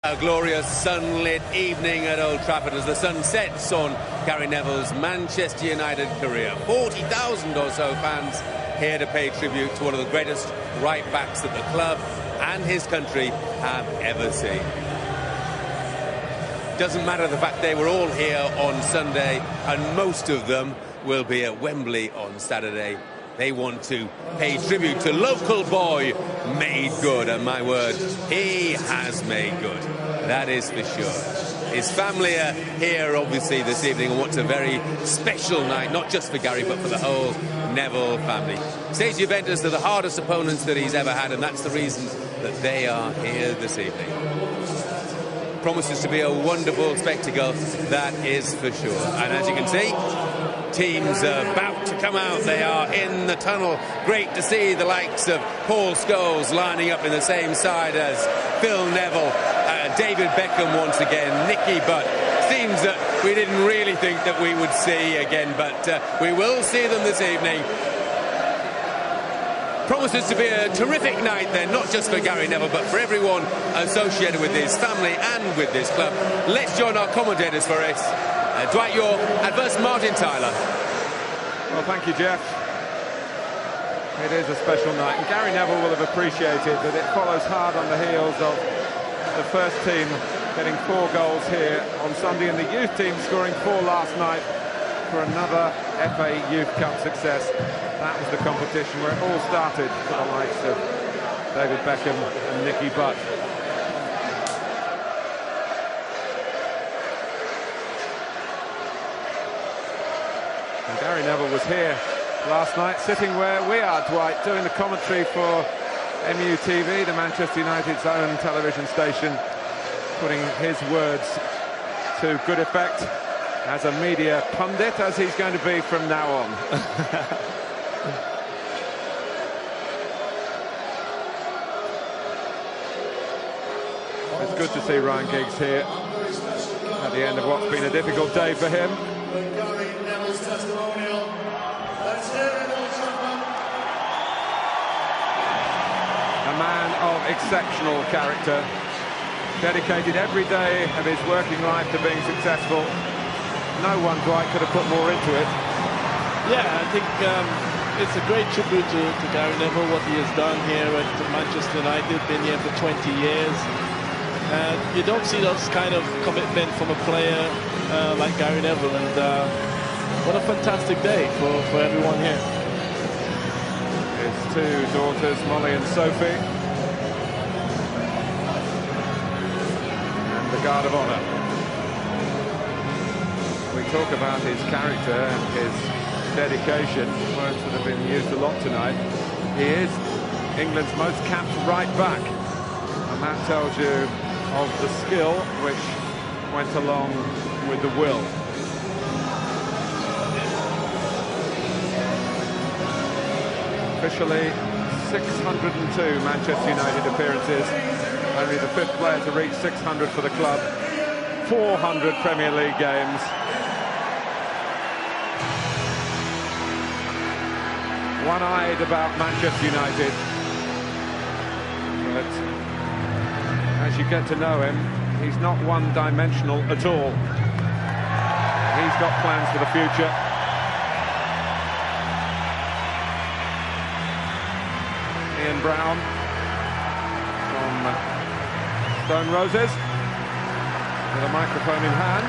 A glorious sunlit evening at Old Trafford as the sun sets on Gary Neville's Manchester United career. 40,000 or so fans here to pay tribute to one of the greatest right-backs that the club and his country have ever seen. Doesn't matter the fact they were all here on Sunday, and most of them will be at Wembley on Saturday. They want to pay tribute to local boy made good, and my word, he has made good. That is for sure. His family are here, obviously, this evening, and what's a very special night, not just for Gary, but for the whole Neville family. Says Juventus are the hardest opponents that he's ever had, and that's the reason that they are here this evening. Promises to be a wonderful spectacle, that is for sure. And as you can see, teams are about to come out. They are in the tunnel. Great to see the likes of Paul Scholes lining up in the same side as Phil Neville, David Beckham once again, Nicky Butt. Teams that we didn't really think that we would see again, but we will see them this evening. Promises to be a terrific night then, not just for Gary Neville, but for everyone associated with his family and with this club. Let's join our commentators for it. Dwight York and first Martin Tyler. Well, thank you, Jeff. It is a special night, and Gary Neville will have appreciated that it follows hard on the heels of the first team getting 4 goals here on Sunday, and the youth team scoring 4 last night for another FA Youth Cup success. That was the competition where it all started for the likes of David Beckham and Nicky Butt. And Gary Neville was here last night, sitting where we are, Dwight, doing the commentary for MUTV, the Manchester United's own television station, putting his words to good effect as a media pundit, as he's going to be from now on. It's good to see Ryan Giggs here at the end of what's been a difficult day for him. A man of exceptional character, dedicated every day of his working life to being successful. No one, Dwight, could have put more into it. Yeah, I think it's a great tribute to Gary Neville, what he has done here at Manchester United, been here for 20 years. You don't see those kind of commitment from a player like Gary Neville, and what a fantastic day for everyone here. His 2 daughters, Molly and Sophie, and the Guard of Honour. We talk about his character and his dedication, words that have been used a lot tonight. He is England's most capped right back, and that tells you of the skill which went along with the will. Officially 602 Manchester United appearances, only the 5th player to reach 600 for the club, 400 Premier League games. One-eyed about Manchester United, but as you get to know him, he's not one-dimensional at all. He's got plans for the future. Ian Brown from Stone Roses with a microphone in hand.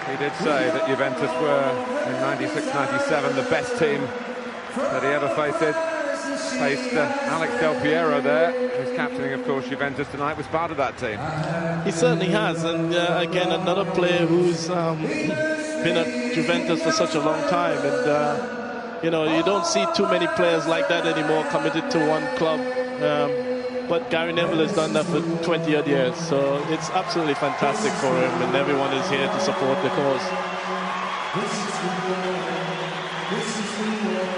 He did say that Juventus were, in 96-97, the best team that he ever faced. Alex Del Piero there, who's captaining, of course, Juventus tonight, was part of that team. He certainly has, and again, another player who's been at Juventus for such a long time, and you know, you don't see too many players like that anymore, committed to one club. But Gary Neville has done that for 20-odd years, so it's absolutely fantastic for him, and everyone is here to support the cause.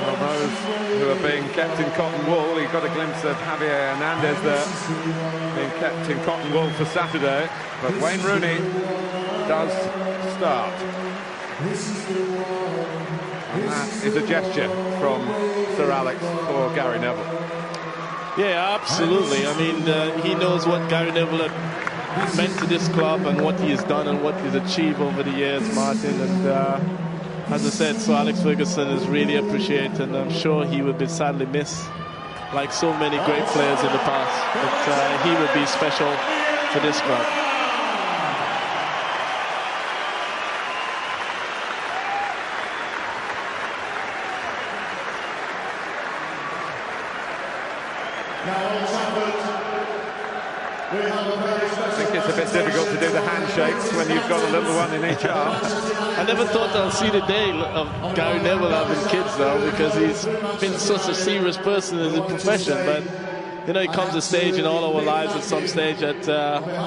Well, those who are being kept in cotton wool, you got a glimpse of Javier Hernandez there, being kept in cotton wool for Saturday. But Wayne Rooney does start. And that is a gesture from Sir Alex for Gary Neville. Yeah, absolutely. I mean, he knows what Gary Neville had meant to this club and what he has done and what he's achieved over the years, Martin. And as I said, Sir Alex Ferguson is really appreciated, and I'm sure he will be sadly missed, like so many great players in the past. But he will be special for this club. I think it's a bit difficult to do the handshakes when you've got a little one in each arm. I never thought I'll see the day of Gary Neville having kids, though, because he's been such a serious person in his profession. But you know, it comes a stage in all our lives at some stage that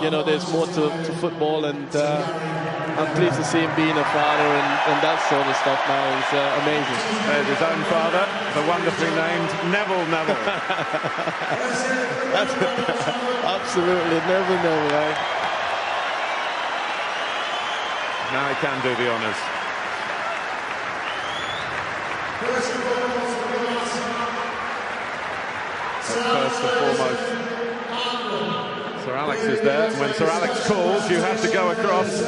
you know, there's more to football, and I'm pleased to see him being a father and that sort of stuff now. Is amazing. There's his own father, the wonderfully named Neville. That's absolutely Neville, right? Now he can do the honours. First and foremost, Sir Alex is there. When Sir Alex calls, you have to go across.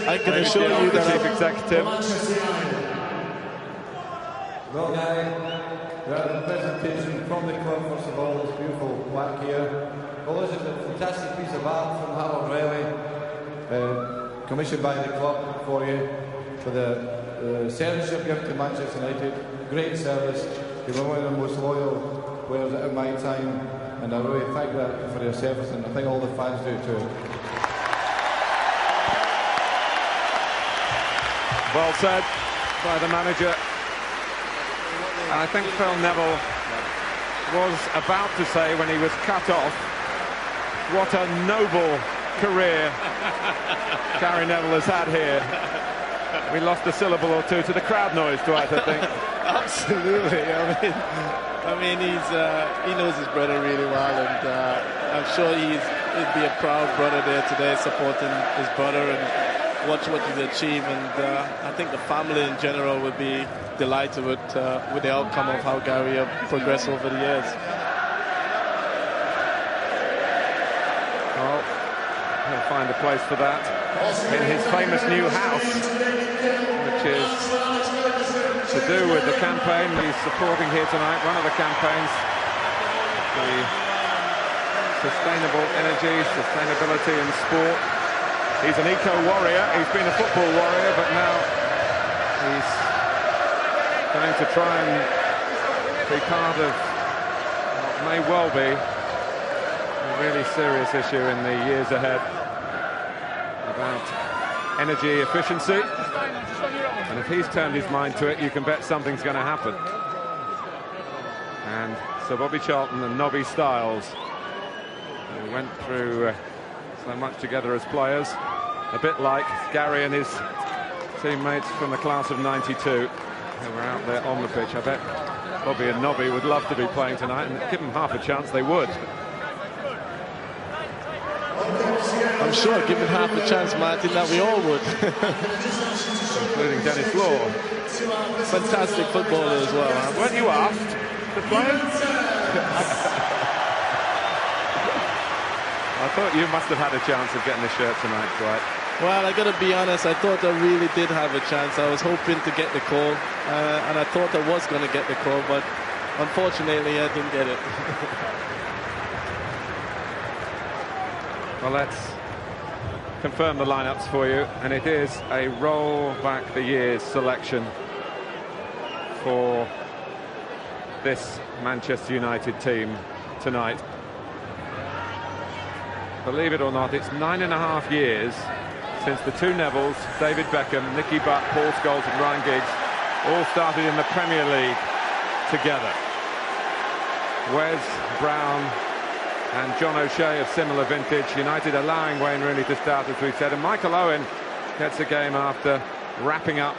I can assure you the that Chief Executive. Well, Gary, we had a presentation from the club, first of all, this beautiful plaque here. Well, this is a fantastic piece of art from Harold Riley, commissioned by the club for you, for the service you've given to Manchester United. Great service. You were one of the most loyal players at my time, and I really thank that for your service, and I think all the fans do too. Well said by the manager. And I think Phil Neville was about to say, when he was cut off, what a noble career Gary Neville has had here. We lost a syllable or two to the crowd noise, Dwight, I think. Absolutely. I mean, he knows his brother really well, and I'm sure he'd be a proud brother there today, supporting his brother and watch what he's achieved. And I think the family in general would be delighted with the outcome of how Gary has progressed over the years. Well, he'll find a place for that in his famous new house, which is to do with the campaign he's supporting here tonight. One of the campaigns, the sustainable energy, sustainability in sport. He's an eco-warrior. He's been a football warrior, but now he's going to try and be part of what may well be a really serious issue in the years ahead about energy efficiency. And if he's turned his mind to it, you can bet something's going to happen. And Sir Bobby Charlton and Nobby Stiles, who went through so much together as players, a bit like Gary and his teammates from the class of '92, who were out there on the pitch. I bet Bobby and Nobby would love to be playing tonight, and give them half a chance, they would. I'm sure, given half a chance, Martin, that we all would. Including Dennis Law. Fantastic footballer as well. Huh? Weren't you asked to play? I thought you must have had a chance of getting the shirt tonight, Dwight. Well, I got to be honest, I thought I really did have a chance. I was hoping to get the call, and I thought I was going to get the call, but unfortunately I didn't get it. Well, let's confirm the lineups for you, and it is a roll back the years selection for this Manchester United team tonight. Believe it or not, it's 9.5 years since the two Nevilles, David Beckham, Nicky Butt, Paul Scholes and Ryan Giggs, all started in the Premier League together. Wes, Brown and John O'Shea of similar vintage. United allowing Wayne Rooney to start, as we've said, and Michael Owen gets a game after wrapping up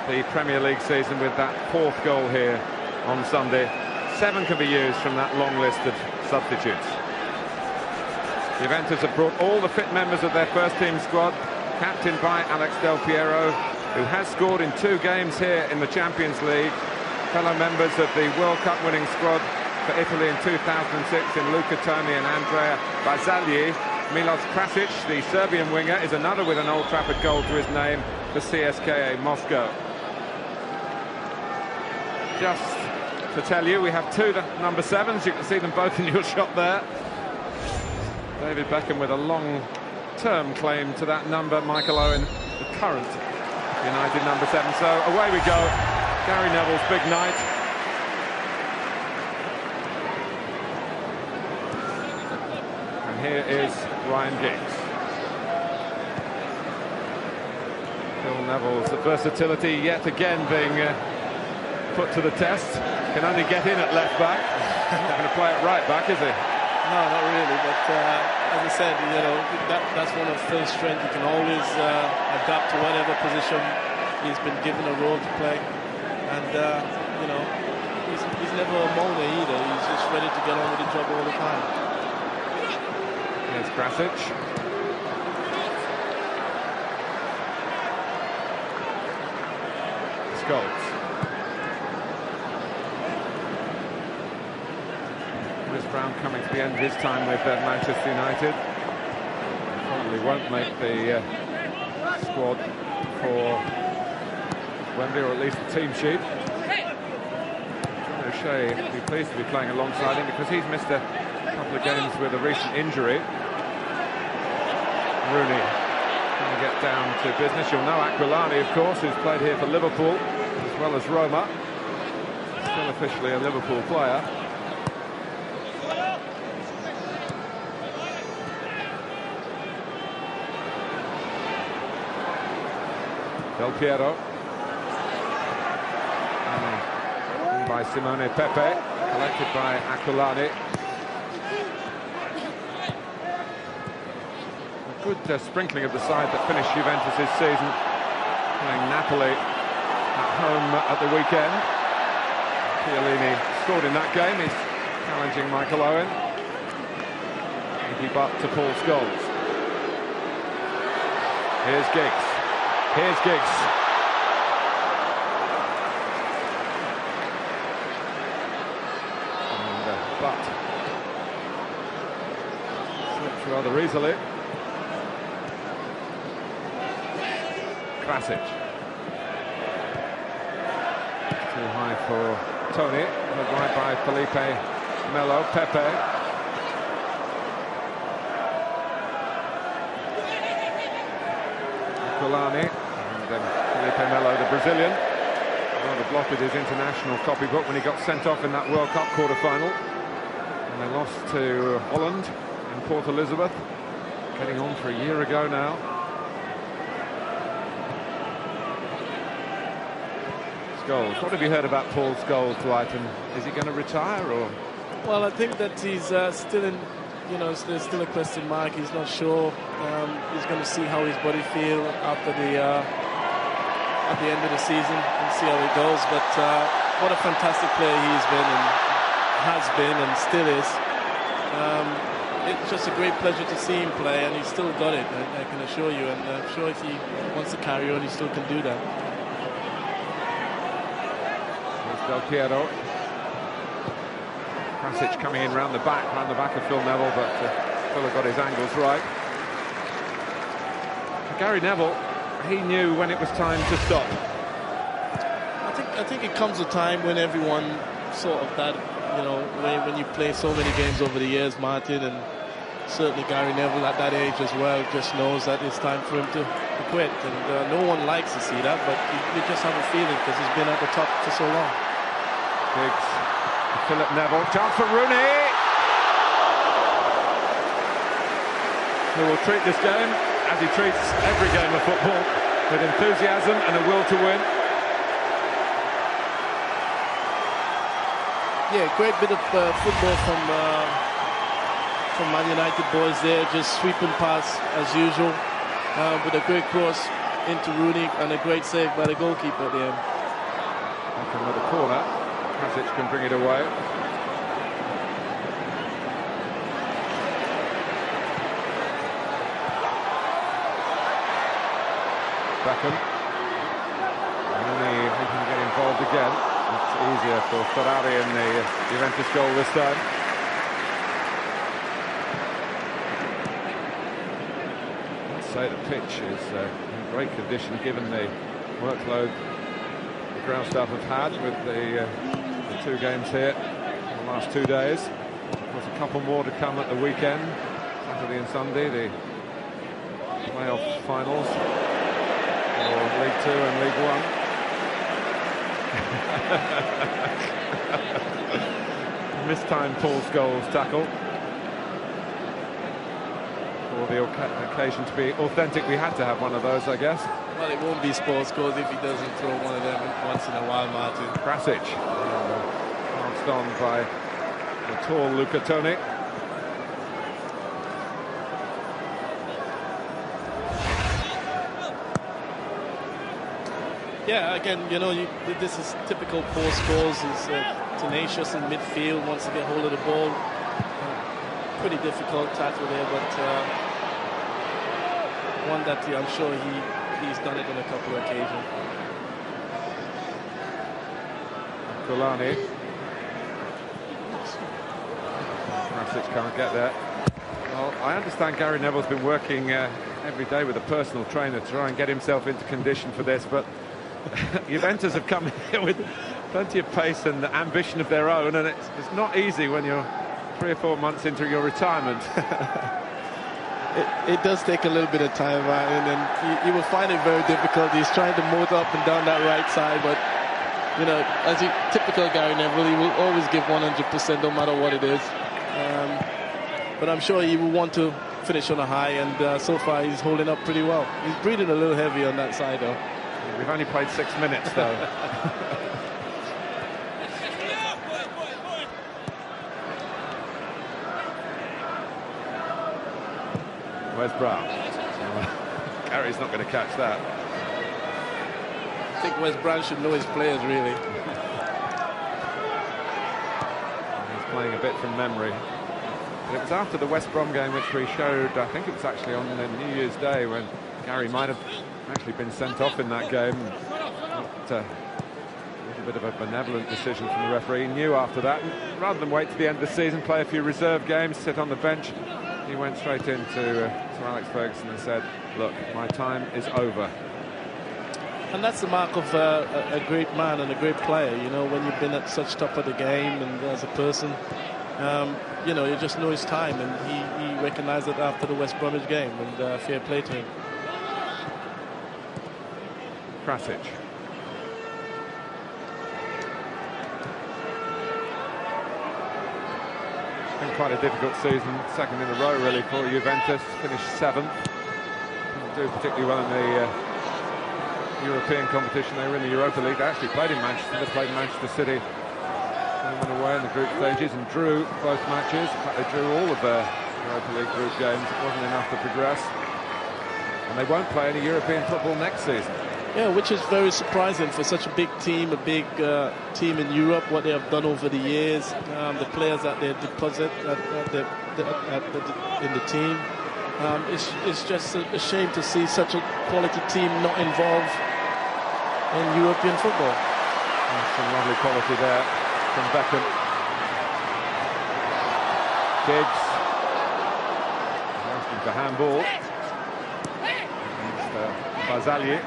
the Premier League season with that 4th goal here on Sunday. 7 can be used from that long list of substitutes. Juventus have brought all the fit members of their first team squad captained by Alex Del Piero, who has scored in 2 games here in the Champions League. Fellow members of the World Cup winning squad for Italy in 2006 in Luca Toni and Andrea Barzagli. Milos Krasic, the Serbian winger, is another with an Old Trafford goal to his name for CSKA Moscow. Just to tell you, we have 2 number 7s. You can see them both in your shot there. David Beckham with a long-term claim to that number. Michael Owen, the current United number 7. So away we go. Gary Neville's big night. And here is Ryan Giggs. Phil Neville's versatility yet again being put to the test. Can only get in at left back. Not going to play it right back, is he? No, not really. But as I said, you know, that's one of Phil's strengths. He can always adapt to whatever position he's been given a role to play. And you know, he's never a moaner either. He's just ready to get on with the job all the time. Here's Krasic. Scholes. Chris Brown coming to the end of his time with Manchester United. Probably won't make the squad for Wembley, or at least the team sheet. John O'Shea will be pleased to be playing alongside him because he's missed a couple of games with a recent injury. Rooney trying to get down to business. You'll know Aquilani, of course, who's played here for Liverpool as well as Roma. Still officially a Liverpool player. Del Piero. By Simone Pepe, collected by Aquilani. A good sprinkling of the side that finished Juventus' season, playing Napoli at home at the weekend. Chiellini scored in that game. He's challenging Michael Owen. Easy butt to Paul Scholes. Here's Giggs. Here's Giggs. But slips rather easily. Krasic. Too high for Toni. Put wide by Felipe Melo. Pepe. Aquilani. And Felipe Melo, the Brazilian. Rather blotted his international copybook when he got sent off in that World Cup quarter-final. And they lost to Holland in Port Elizabeth, getting on for a year ago now. Scholes. What have you heard about Paul Scholes, Dwight? And is he going to retire, or? Well, I think that he's still in, you know, there's still a question mark. He's not sure. He's going to see how his body feels after at the end of the season and see how it goes. But what a fantastic player he's been and has been and still is. It's just a great pleasure to see him play, and he's still got it, I can assure you. And I'm sure if he wants to carry on, he still can do that. There's Del Piero. Krasic coming in round the back of Phil Neville, but Phil got his angles right. Gary Neville, he knew when it was time to stop. I think it comes a time when everyone sort of that, you know, when you play so many games over the years, Martin, and certainly Gary Neville at that age as well, just knows that it's time for him to quit. And no one likes to see that, but you just have a feeling because he's been at the top for so long. Giggs, Philip Neville, chance for Rooney, who will treat this game as he treats every game of football, with enthusiasm and a will to win. Yeah, great bit of football from Man United boys there, just sweeping past as usual, with a great cross into Rooney and a great save by the goalkeeper at the end. Back another corner, Krasic can bring it away. Beckham. Only he can get involved again. It's easier for Ferrari in the Juventus goal this time. I'd say the pitch is in great condition given the workload the ground staff have had with the 2 games here in the last 2 days. There's a couple more to come at the weekend, Saturday and Sunday, the playoff finals for League 2 and League 1. Mistimed Paul Scholes tackle. For the occasion to be authentic, we had to have one of those, I guess. Well, it won't be sports goals if he doesn't throw one of them once in a while, Martin. Krasic, passed on by the tall Luca Toni. Yeah, again, you know, this is typical Paul Scholes. He's tenacious in midfield, wants to get hold of the ball. Pretty difficult tackle there, but one that I'm sure he's done it on a couple of occasions. Kulani. Krasic can't get there. Well, I understand Gary Neville's been working every day with a personal trainer to try and get himself into condition for this, but Juventus have come here with plenty of pace and ambition of their own, and it's not easy when you're 3 or 4 months into your retirement. It does take a little bit of time, Martin, and you will find it very difficult. He's trying to motor up and down that right side, but you know, as a typical Gary Neville, he will always give 100% no matter what it is. But I'm sure he will want to finish on a high, and so far he's holding up pretty well. He's breathing a little heavy on that side, though. We've only played 6 minutes, though. Where's Brown? Gary's not going to catch that. I think Wes Brown should know his players, really. He's playing a bit from memory. But it was after the West Brom game which we showed, I think it was actually on the New Year's Day, when Gary might have actually been sent off in that game. A little bit of a benevolent decision from the referee. He knew after that, and rather than wait to the end of the season, play a few reserve games, sit on the bench, he went straight into to Alex Ferguson and said, look, my time is over. And that's the mark of a great man and a great player, you know, when you've been at such top of the game and as a person, you know, you just know his time, and he recognized it after the West Bromwich game, and fair play to him. Krasic. Been quite a difficult season, second in a row really for Juventus, finished 7th. Didn't do particularly well in the European competition. They were in the Europa League. They actually played in Manchester. They played Manchester City. They went away in the group stages and drew both matches. In fact, they drew all of their Europa League group games. It wasn't enough to progress. And they won't play any European football next season. Yeah, which is very surprising for such a big team, team in Europe, what they have done over the years, the players that they deposit in the team. It's just a shame to see such a quality team not involved in European football. And some lovely quality there from Beckham. Giggs asking for handball. Basalier,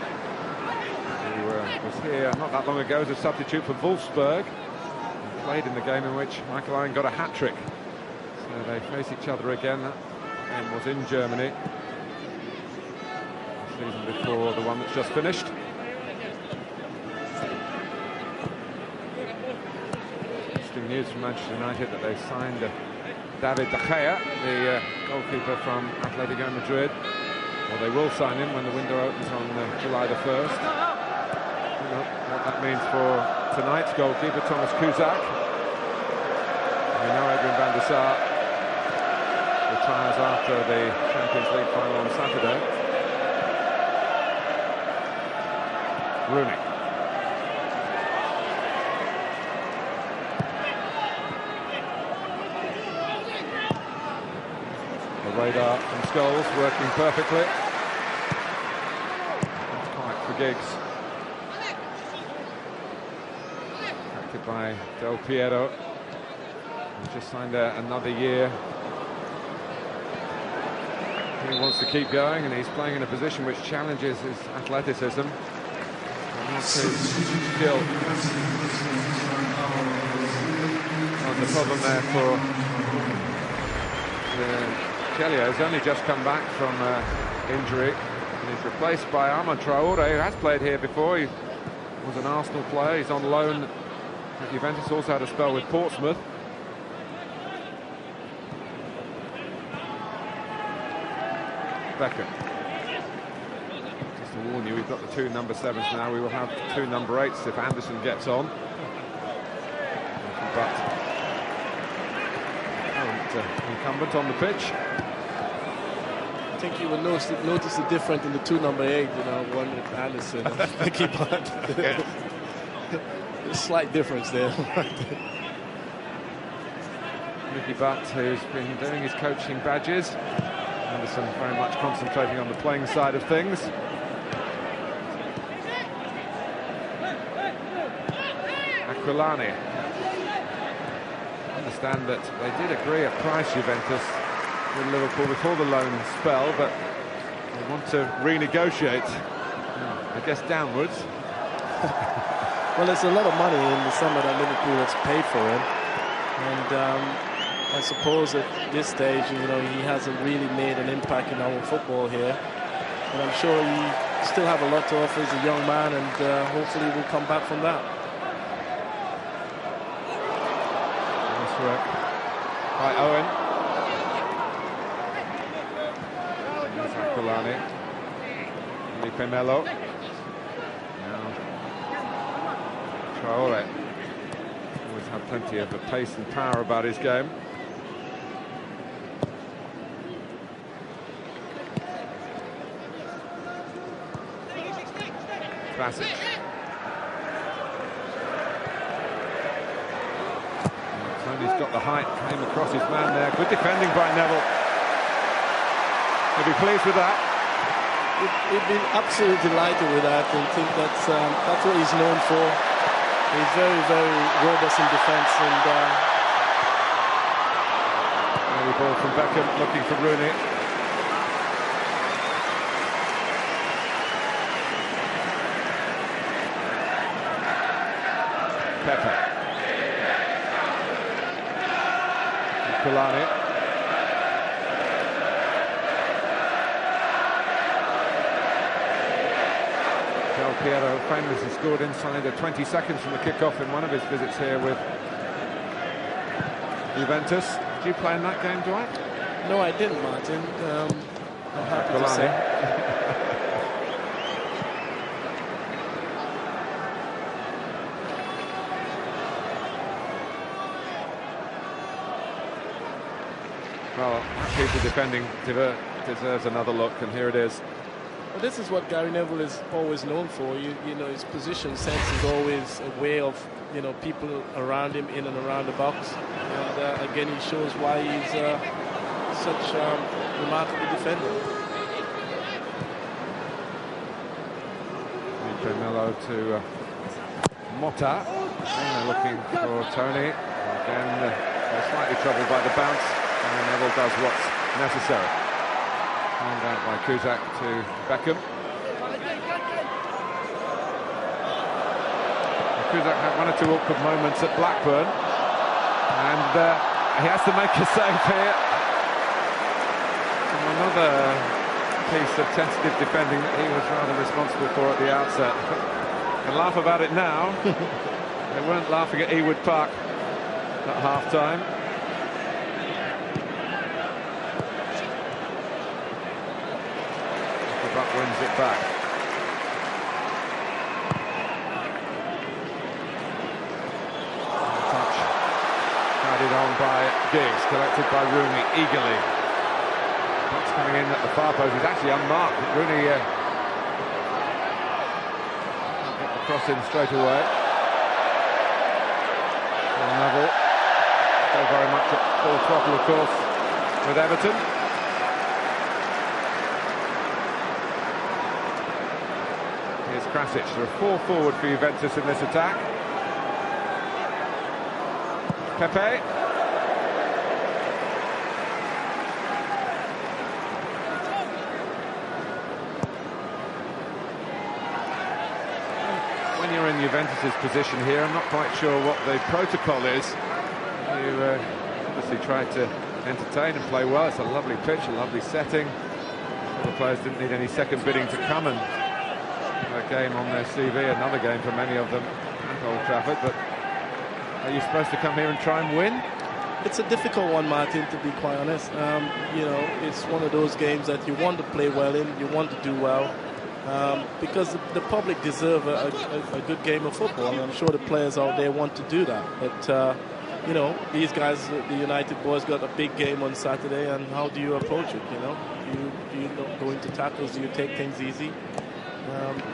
who was here not that long ago as a substitute for Wolfsburg, and played in the game in which Michael Owen got a hat-trick. So they face each other again. That game was in Germany the season before the one that's just finished. Interesting news from Manchester United that they signed David De Gea, the goalkeeper from Atletico Madrid. Well, they will sign him when the window opens on July the 1st. You know what that means for tonight's goalkeeper, Thomas Kuzak. We know Adrian van der Sar retires after the Champions League final on Saturday. Rooney. The radar from Scholes working perfectly. Giggs. Acted by Del Piero. He's just signed another year. He wants to keep going, and he's playing in a position which challenges his athleticism. And not his skill. Not the problem there for Chelios. He's only just come back from injury. And he's replaced by Armand Traoré, who has played here before. He was an Arsenal player. He's on loan at Juventus, also had a spell with Portsmouth. Beckham. Just to warn you, we've got the two number 7s now. We will have two number 8s if Anderson gets on. But incumbent on the pitch. I think you will notice the difference in the two number 8, you know, one with Anderson and Mickey Butt. There's a slight difference there. Mickey Butt, who's been doing his coaching badges. Anderson very much concentrating on the playing side of things. Aquilani. I understand that they did agree a price, Juventus, with Liverpool before the loan spell, but they want to renegotiate, I guess, downwards. Well, there's a lot of money in the summer that Liverpool has paid for him, and I suppose at this stage, you know, he hasn't really made an impact in our football here. But I'm sure he still have a lot to offer as a young man, and hopefully will come back from that. Nice work by Owen. There's Aquilani. Felipe Melo. Now Traoré. Always had plenty of pace and power about his game. Classic. Tony's got the height, came across his man there. Good defending by Neville. He'll be pleased with that. He'd be absolutely delighted with that, and think that's what he's known for. He's very, very robust in defence, and early ball from Beckham, looking for Rooney. Pepe. Aquilani. Del Piero famously scored inside 20 seconds from the kickoff in one of his visits here with Juventus. Did you play in that game, Dwight? No, I didn't, Martin. I'm happy to say. Well, that piece of defending deserves another look, and here it is. Well, this is what Gary Neville is always known for. You know, his position sense is always a way of, you know, people around him, in and around the box. And again, he shows why he's such a remarkable defender. Felipe Melo to Motta. And they're looking for Tony. Again, they're slightly troubled by the bounce. And Neville does what's necessary. Found out by Kuzak to Beckham. Kuzak had one or two awkward moments at Blackburn, and he has to make a save here. And another piece of tentative defending that he was rather responsible for at the outset. Can laugh about it now. They weren't laughing at Ewood Park at half-time. Butt wins it back. Touch guided on by Giggs, collected by Rooney eagerly. Butt's coming in at the far post. He's actually unmarked. Rooney get the cross in straight away. Well, Neville still very much at full throttle, of course, with Everton. Krasic. There are 4 forward for Juventus in this attack. Pepe. When you're in Juventus's position here, I'm not quite sure what the protocol is. You obviously tried to entertain and play well. It's a lovely pitch, a lovely setting. The players didn't need any second bidding to come and have a game on their CV, another game for many of them at Old Trafford. But are you supposed to come here and try and win? It's a difficult one, Martin, to be quite honest. You know, it's one of those games that you want to play well in, you want to do well, because the public deserve a good game of football, and I'm sure the players out there want to do that. But you know, these guys, the United boys, got a big game on Saturday, and how do you approach it? You know, do you don't go into tackles? Do you take things easy?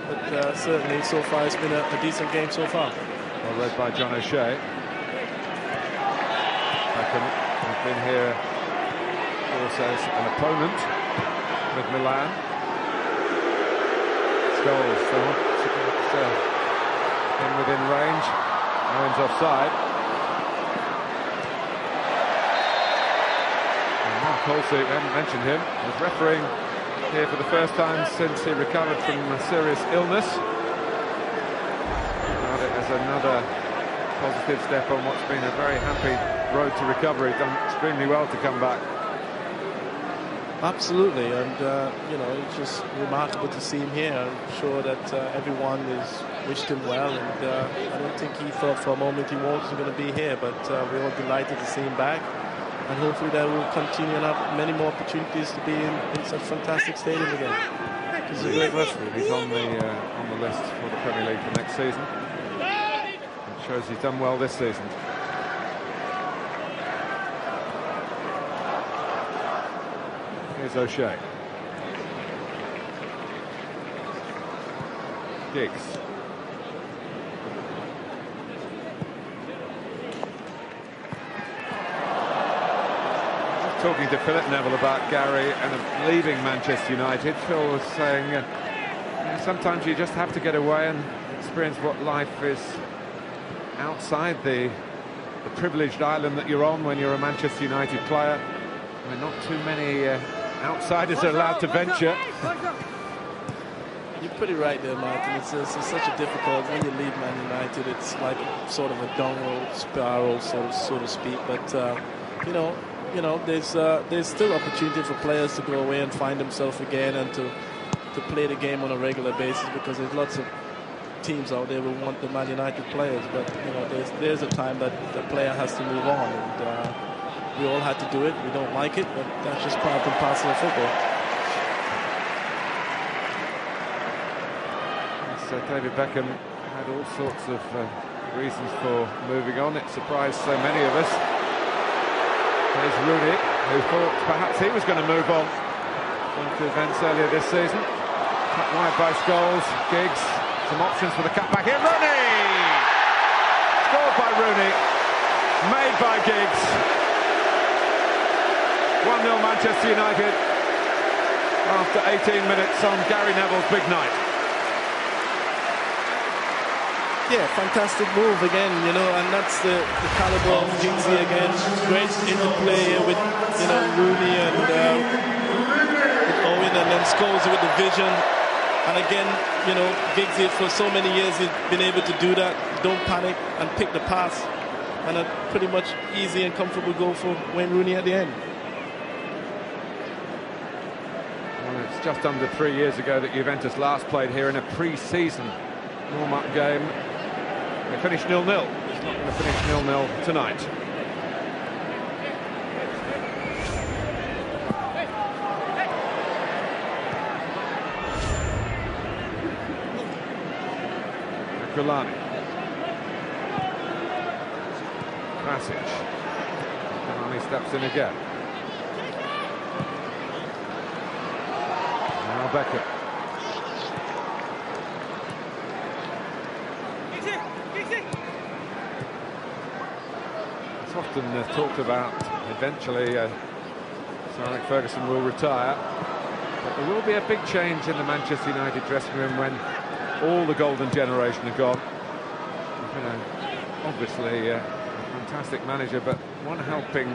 But certainly, so far, it's been a decent game so far. Well read by John O'Shea. He's been here also as an opponent with Milan. Scholes, they want to get in within range. Owen's offside. And Mark Halsey, we haven't mentioned him, was refereeing here for the first time since he recovered from a serious illness. Regard it as another positive step on what's been a very happy road to recovery. Done extremely well to come back. Absolutely, and you know, it's just remarkable to see him here. I'm sure that everyone has wished him well, and I don't think he thought for a moment he wasn't going to be here, but we're all delighted to see him back, and hopefully that will continue and have many more opportunities to be in such fantastic stadium again. He's a great referee. He's on the list for the Premier League for next season. It shows he's done well this season. Here's O'Shea. Giggs. Talking to Philip Neville about Gary and leaving Manchester United, Phil was saying sometimes you just have to get away and experience what life is outside the privileged island that you're on when you're a Manchester United player. I mean, not too many outsiders are allowed to venture. You're pretty right there, Martin. It's such a difficult, when you leave Man United, it's like sort of a downward spiral, so to speak. But you know, there's still opportunity for players to go away and find themselves again, and to play the game on a regular basis, because there's lots of teams out there who want the Man United players. But you know, there's a time that the player has to move on, and we all had to do it. We don't like it, but that's just part and parcel of football. So David Beckham had all sorts of reasons for moving on. It surprised so many of us. There's Rooney, who thought perhaps he was going to move on to events earlier this season. Cut wide by Scholes. Giggs, some options for the cutback here. Rooney! Scored by Rooney. Made by Giggs. 1-0 Manchester United after 18 minutes on Gary Neville's big night. Yeah, fantastic move again, you know, and that's the caliber of Giggsy again. Great interplay here with, you know, Rooney and with Owen, and then Scholes with the vision. And again, you know, Giggsy, for so many years he's been able to do that. Don't panic and pick the pass, and a pretty much easy and comfortable goal for Wayne Rooney at the end. Well, it's just under 3 years ago that Juventus last played here in a pre-season warm-up game. They finished 0-0. It's not going to finish 0-0 tonight. Kulani. Krasic. Kulani steps in again. Now Beckham. It's often talked about eventually Sir Alex Ferguson will retire, but there will be a big change in the Manchester United dressing room when all the golden generation are gone. Obviously a fantastic manager, but one helping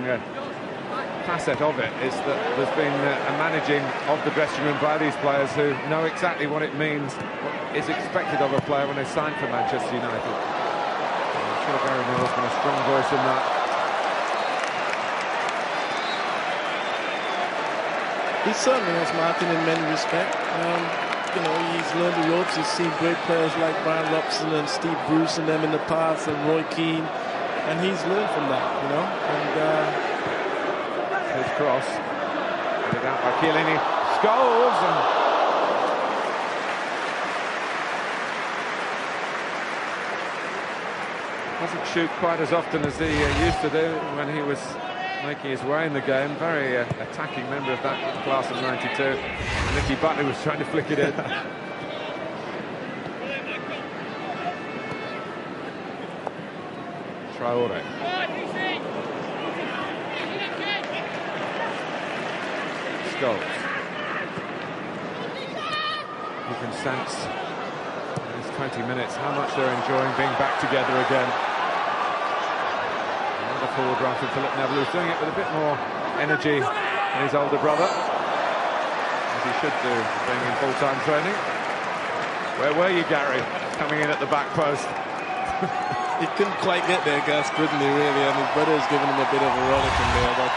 facet of it is that there's been a managing of the dressing room by these players who know exactly what it means, what is expected of a player when they sign for Manchester United. I'm sure Gary Neville's been a strong voice in that. He certainly has, Martin, in many respects. You know, he's learned the ropes. He's seen great players like Brian Robson and Steve Bruce and them in the past, and Roy Keane, and he's learned from that, you know. And his cross, headed out by Chiellini, Scholes, and doesn't shoot quite as often as he used to do when he was making his way in the game. Very attacking member of that class of '92. Nicky Butley was trying to flick it in. Traore. Scholes. You can sense in these 20 minutes how much they're enjoying being back together again. Forward run from Philip Neville, who's doing it with a bit more energy than his older brother, as he should do, being in full-time training. Where were you, Gary, coming in at the back post? He couldn't quite get there, Gus, couldn't he, really? And his brother is giving him a bit of a rollick in there, but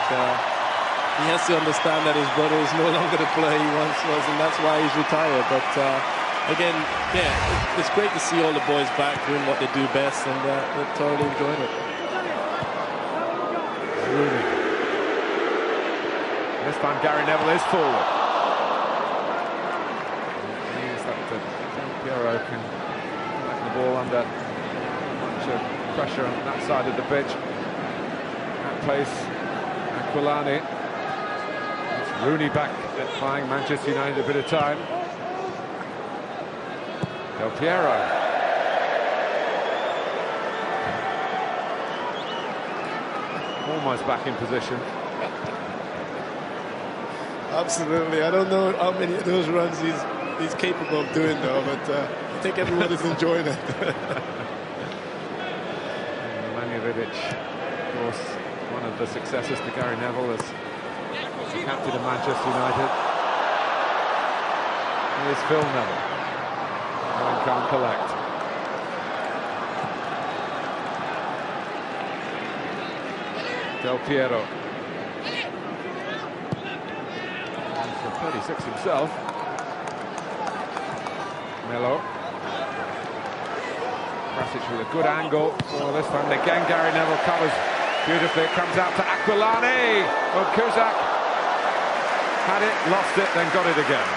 he has to understand that his brother is no longer the player he once was, and that's why he's retired. But again, yeah, it's great to see all the boys back doing what they do best, and they're totally enjoying it. This time Gary Neville is forward. It means that Piero can let the ball under much pressure on that side of the pitch. That place, Aquilani. It's Rooney back at buying Manchester United a bit of time. Del Piero. Almost back in position. Absolutely. I don't know how many of those runs he's capable of doing, though, but I think everyone is enjoying it. Manjevic, of course, one of the successors to Gary Neville as captain of Manchester United. Here's Phil Neville. No one can't collect. Del Piero. 36 himself. Melo. Krasic with a good angle. Oh, this time again Gary Neville covers beautifully. It comes out to Aquilani. Well, Kuzak had it, lost it, then got it again.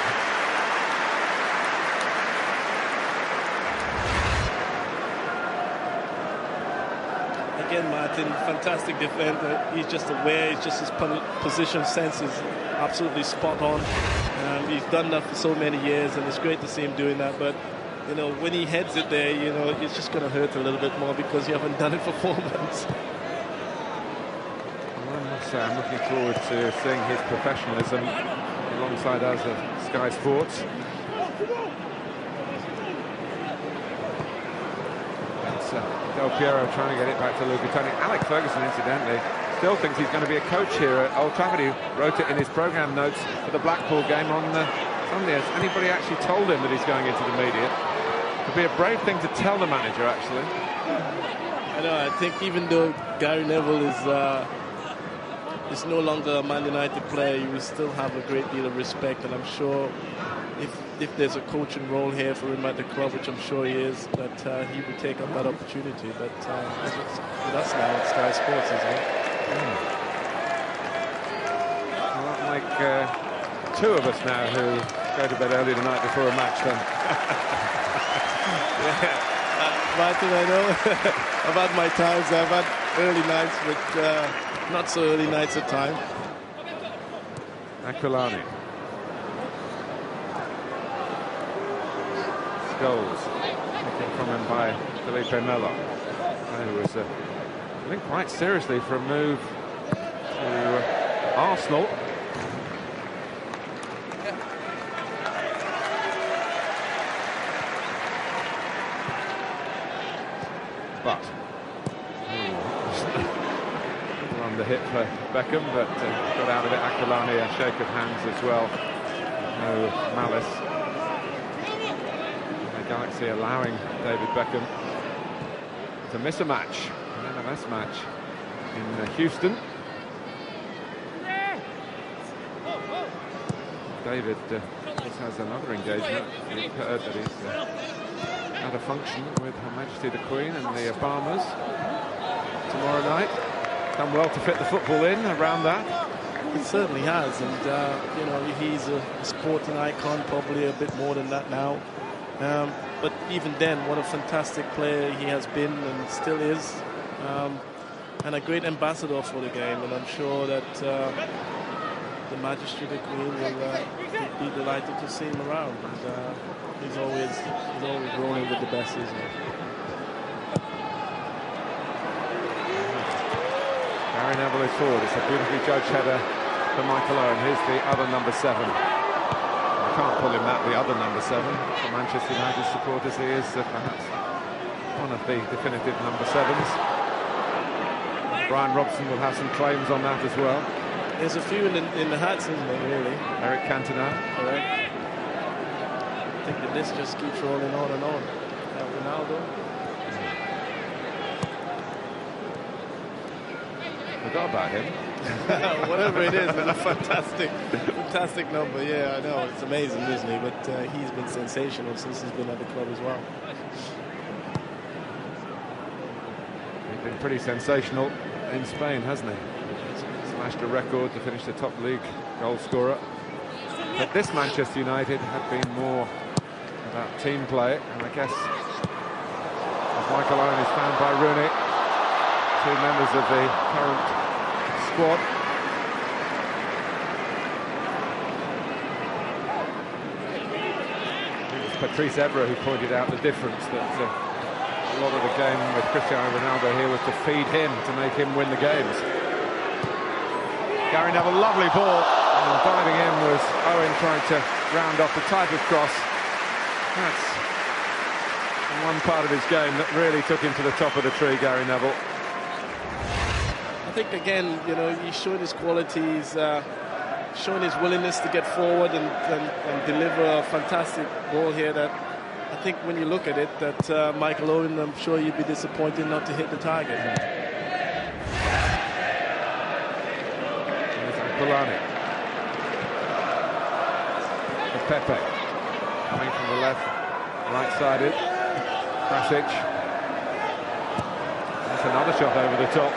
Again, Martin, fantastic defender. He's just aware. He's just his position sense is absolutely spot on. He's done that for so many years, and it's great to see him doing that. But you know, when he heads it there, you know, it's just going to hurt a little bit more because you haven't done it for 4 months. Well, I must say, I'm looking forward to seeing his professionalism alongside us at Sky Sports. Del Piero trying to get it back to Luca Toni. Alex Ferguson, incidentally, still thinks he's going to be a coach here at Old Trafford. He wrote it in his programme notes for the Blackpool game on Sunday. Has anybody actually told him that he's going into the media? It would be a brave thing to tell the manager, actually. I know. I think even though Gary Neville is no longer a Man United player, he will still have a great deal of respect, and I'm sure if there's a coaching role here for him at the club, which I'm sure he is, that he would take up that opportunity. But that's now at Sky Sports, isn't it? Well, that make 2 of us now who go to bed early the night before a match then. Martin, I know. I've had my times. I've had early nights, but not so early nights at times. Aquilani. Goals taken from him by Felipe Melo, who was looking quite seriously for a move to Arsenal. But on the hit for Beckham, but got out of it. Aquilani, a shake of hands as well. No malice. The Galaxy allowing David Beckham to miss a match, an MLS match in Houston. David just has another engagement. You've heard that he's at a function with Her Majesty the Queen and the Obamas tomorrow night. Done well to fit the football in around that. He certainly has, and you know, he's a sporting icon, probably a bit more than that now. But even then, what a fantastic player he has been and still is, and a great ambassador for the game. And I'm sure that the Majesty the Queen will be delighted to see him around. And he's always rolling with the best, isn't he? Gary Neville is forward. It's a beautifully judged header for Michael Owen. Here's the other number 7. I can't call him that, the other number 7. For Manchester United supporters, he is perhaps one of the definitive number 7s. Brian Robson will have some claims on that as well. There's a few in the hats, isn't there, really? Eric Cantona. Correct. I think the list just keeps rolling on and on. Ronaldo. Forgot about him. Whatever it is, it's a fantastic number. Yeah, I know. It's amazing, isn't he? But he's been sensational since he's been at the club as well. He's been pretty sensational in Spain, hasn't he? Smashed a record to finish the top league goal scorer. But this Manchester United had been more about team play, and I guess as Michael Owen is found by Rooney, two members of the current squad. It was Patrice Evra who pointed out the difference, that a lot of the game with Cristiano Ronaldo here was to feed him, to make him win the games. Gary Neville, lovely ball, and diving in was Owen trying to round off the type of cross. That's one part of his game that really took him to the top of the tree, Gary Neville. I think, again, you know, he's showing his qualities, showing his willingness to get forward and deliver a fantastic ball here that I think when you look at it, that Michael Owen, I'm sure you'd be disappointed not to hit the target. Polani. Pepe coming from the left, right-sided. Krasic. That's another shot over the top.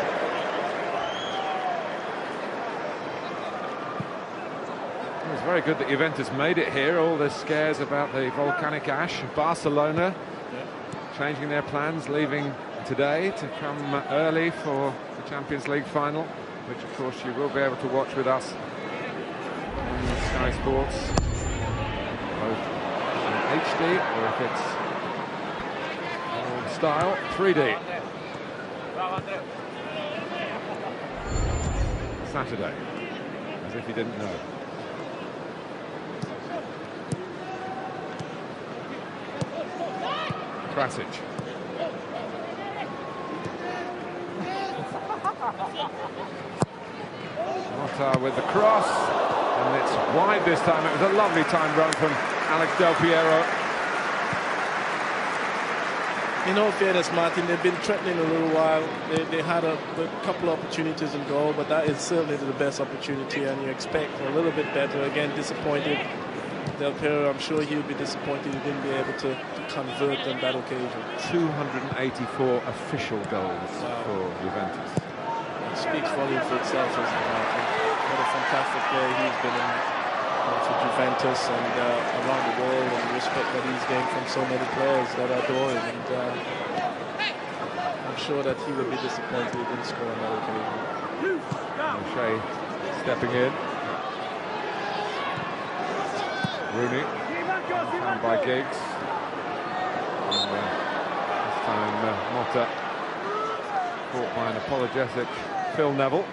It was very good that Juventus made it here. All the scares about the volcanic ash. Barcelona changing their plans, leaving today to come early for the Champions League final, which of course you will be able to watch with us on Sky Sports, both in HD or if it's old style 3D. Saturday, as if you didn't know. Krasic. Motta with the cross, and it's wide this time. It was a lovely time run from Alex Del Piero. In all fairness, Martin, they've been threatening a little while. They had a couple of opportunities in goal, but that is certainly the best opportunity, and you expect a little bit better. Again, disappointed. Del Piero, I'm sure he'll be disappointed he didn't be able to convert on that occasion. 284 official goals for Juventus. It speaks volume for itself, isn't it, Martin? What a fantastic player he's been in for Juventus and around the world, and the respect that he's gained from so many players that adore him. And I'm sure that he would be disappointed he didn't score on that occasion. O'Shea stepping in. Rooney, found by Giggs. And, this time Motta caught by an apologetic Phil Neville.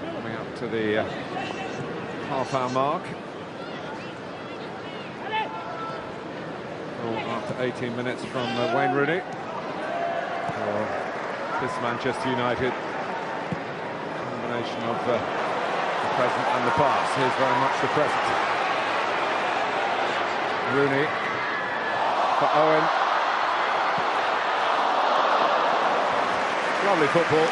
Coming to the half-hour mark. All after 18 minutes from Wayne Rooney for this Manchester United. Combination of the present and the past. Here's very much the present. Rooney for Owen. Lovely football.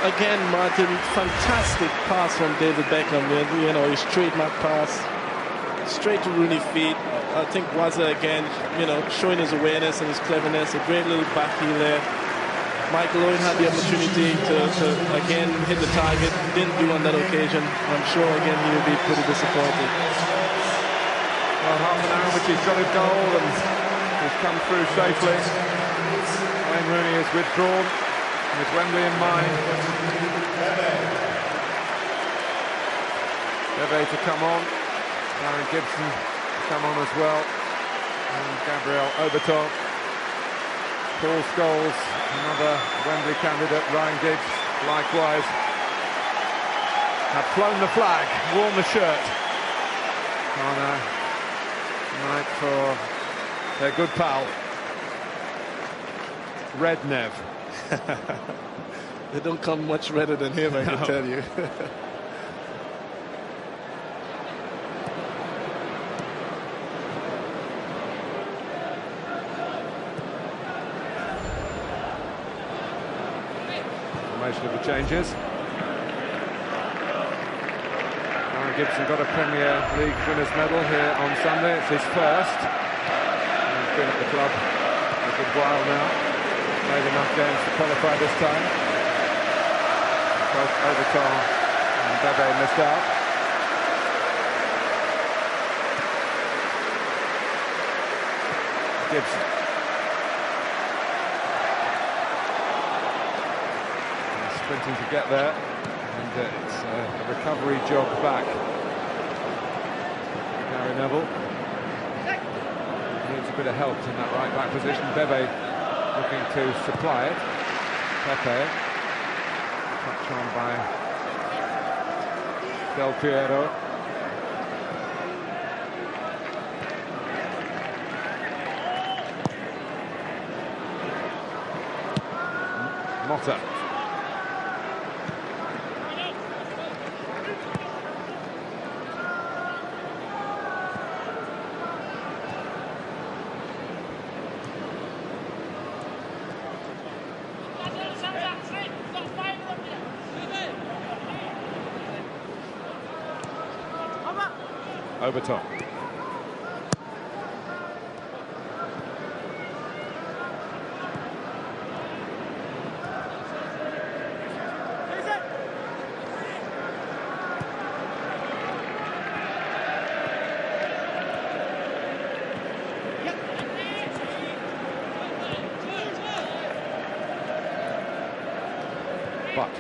Again, Martin, fantastic pass from David Beckham. You know, his trademark pass, straight to Rooney's feet. I think Wazza again, you know, showing his awareness and his cleverness. A great little back heel there. Michael Owen had the opportunity to again hit the target. Didn't do on that occasion. I'm sure again he will be pretty disappointed. Well, half an hour, which he's got a goal and he's come through safely. Wayne Rooney has withdrawn with Wembley in mind. Bebe to come on. Darren Gibson to come on as well. And Gabriel Oberton. Paul Scholes, another Wembley candidate. Ryan Giggs, likewise, have flown the flag, worn the shirt on a night for their good pal, Red Nev. They don't come much redder than him, I can tell you. Formation of the changes. Aaron Gibson got a Premier League winners' medal here on Sunday. It's his first. He's been at the club a good while now. Made enough games to qualify this time. Both Overton and Bebe missed out. Gibson. And sprinting to get there, and it's a recovery job back. Gary Neville needs a bit of help in that right back position. Bebe looking to supply it. Pepe, touch on by Del Piero. Motta. Overton. But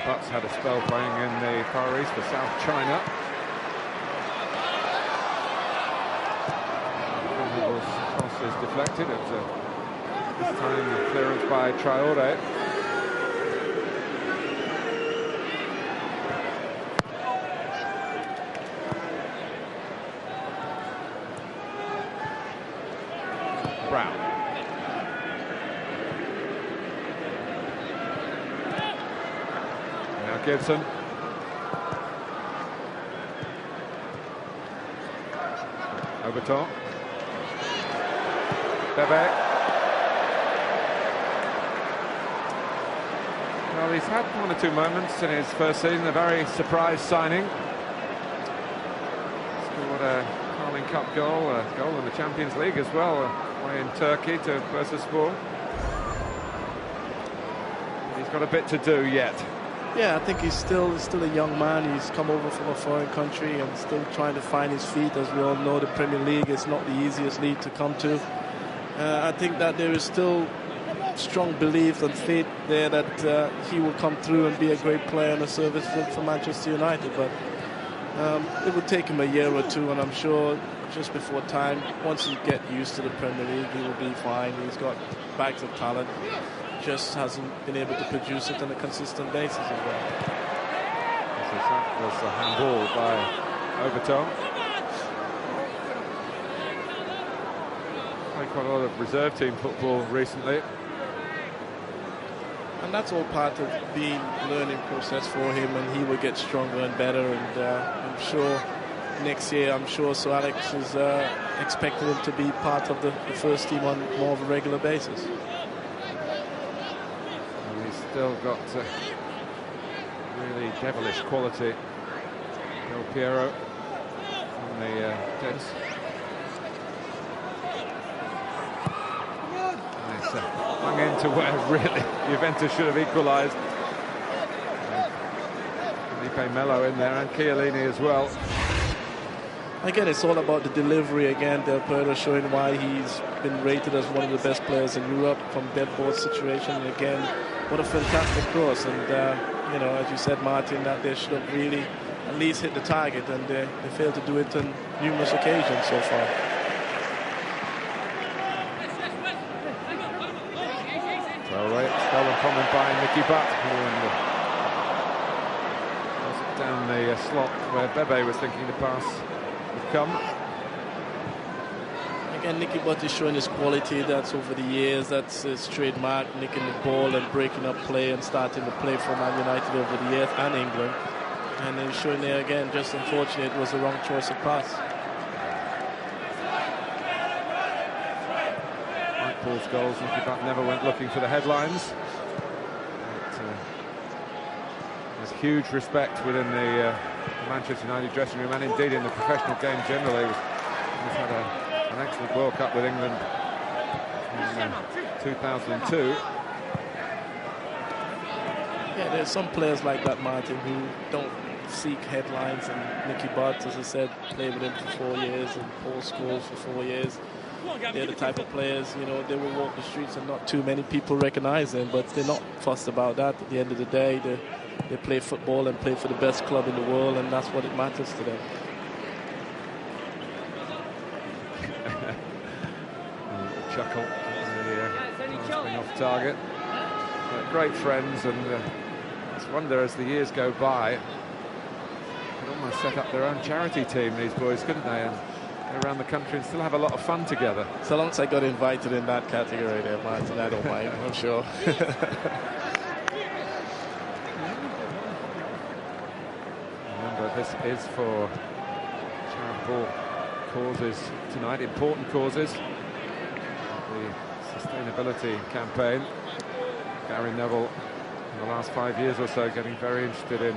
Butts had a spell playing in the Far East for South China. Cross is deflected. It was this time a clearance by Traore. Brown. Gibson. Overton. Bebe. Well, he's had one or two moments in his first season. A very surprise signing. Scored a Carling Cup goal, a goal in the Champions League as well, away in Turkey to Bursaspor. He's got a bit to do yet. Yeah, I think he's still a young man. He's come over from a foreign country and still trying to find his feet. As we all know, the Premier League is not the easiest league to come to. I think that there is still strong belief and faith there that he will come through and be a great player and a service for Manchester United. But It would take him a year or two, and I'm sure just before time, once he get used to the Premier League, he will be fine. He's got bags of talent, just hasn't been able to produce it on a consistent basis as well. That was a handball by Overton. Played quite a lot of reserve team football recently. And that's all part of the learning process for him, and he will get stronger and better. And I'm sure next year, Sir Alex is expecting him to be part of the first team on more of a regular basis. And he's still got really devilish quality. Del Piero from the Dens. Hung into where really Juventus should have equalised. Felipe Melo in there, and Chiellini as well. Again, it's all about the delivery again. Del Piero showing why he's been rated as one of the best players in Europe from dead ball situation. And again, what a fantastic cross. And, you know, as you said, Martin, that they should have really at least hit the target, and they failed to do it on numerous occasions so far. Stolen from him by Nicky Butt, who down the slot where Bebe was thinking the pass would come. Again, Nicky Butt is showing his quality. That's over the years. That's his trademark, nicking the ball and breaking up play and starting to play for Man United over the years and England. And he's showing there again, just unfortunate it was the wrong choice of pass. Paul's goals, Nicky Butt never went looking for the headlines. But, there's huge respect within the Manchester United dressing room, and indeed in the professional game generally. He's had an excellent World Cup with England in 2002. Yeah, there's some players like that, Martin, who don't seek headlines, and Nicky Butt, as I said, played with him for 4 years, and Paul Scholes for 4 years. They're the type of players, you know, they will walk the streets and not too many people recognize them, but they're not fussed about that. At the end of the day, they play football and play for the best club in the world, and that's what it matters to them. Chuckle, the off target. Great friends, and just wonder as the years go by, they could almost set up their own charity team, these boys, couldn't they? And around the country and still have a lot of fun together. So long as I got invited in that category there, Martin, I don't mind, I'm sure. Remember, this is for charitable causes tonight, important causes. The sustainability campaign. Gary Neville, in the last 5 years or so, getting very interested in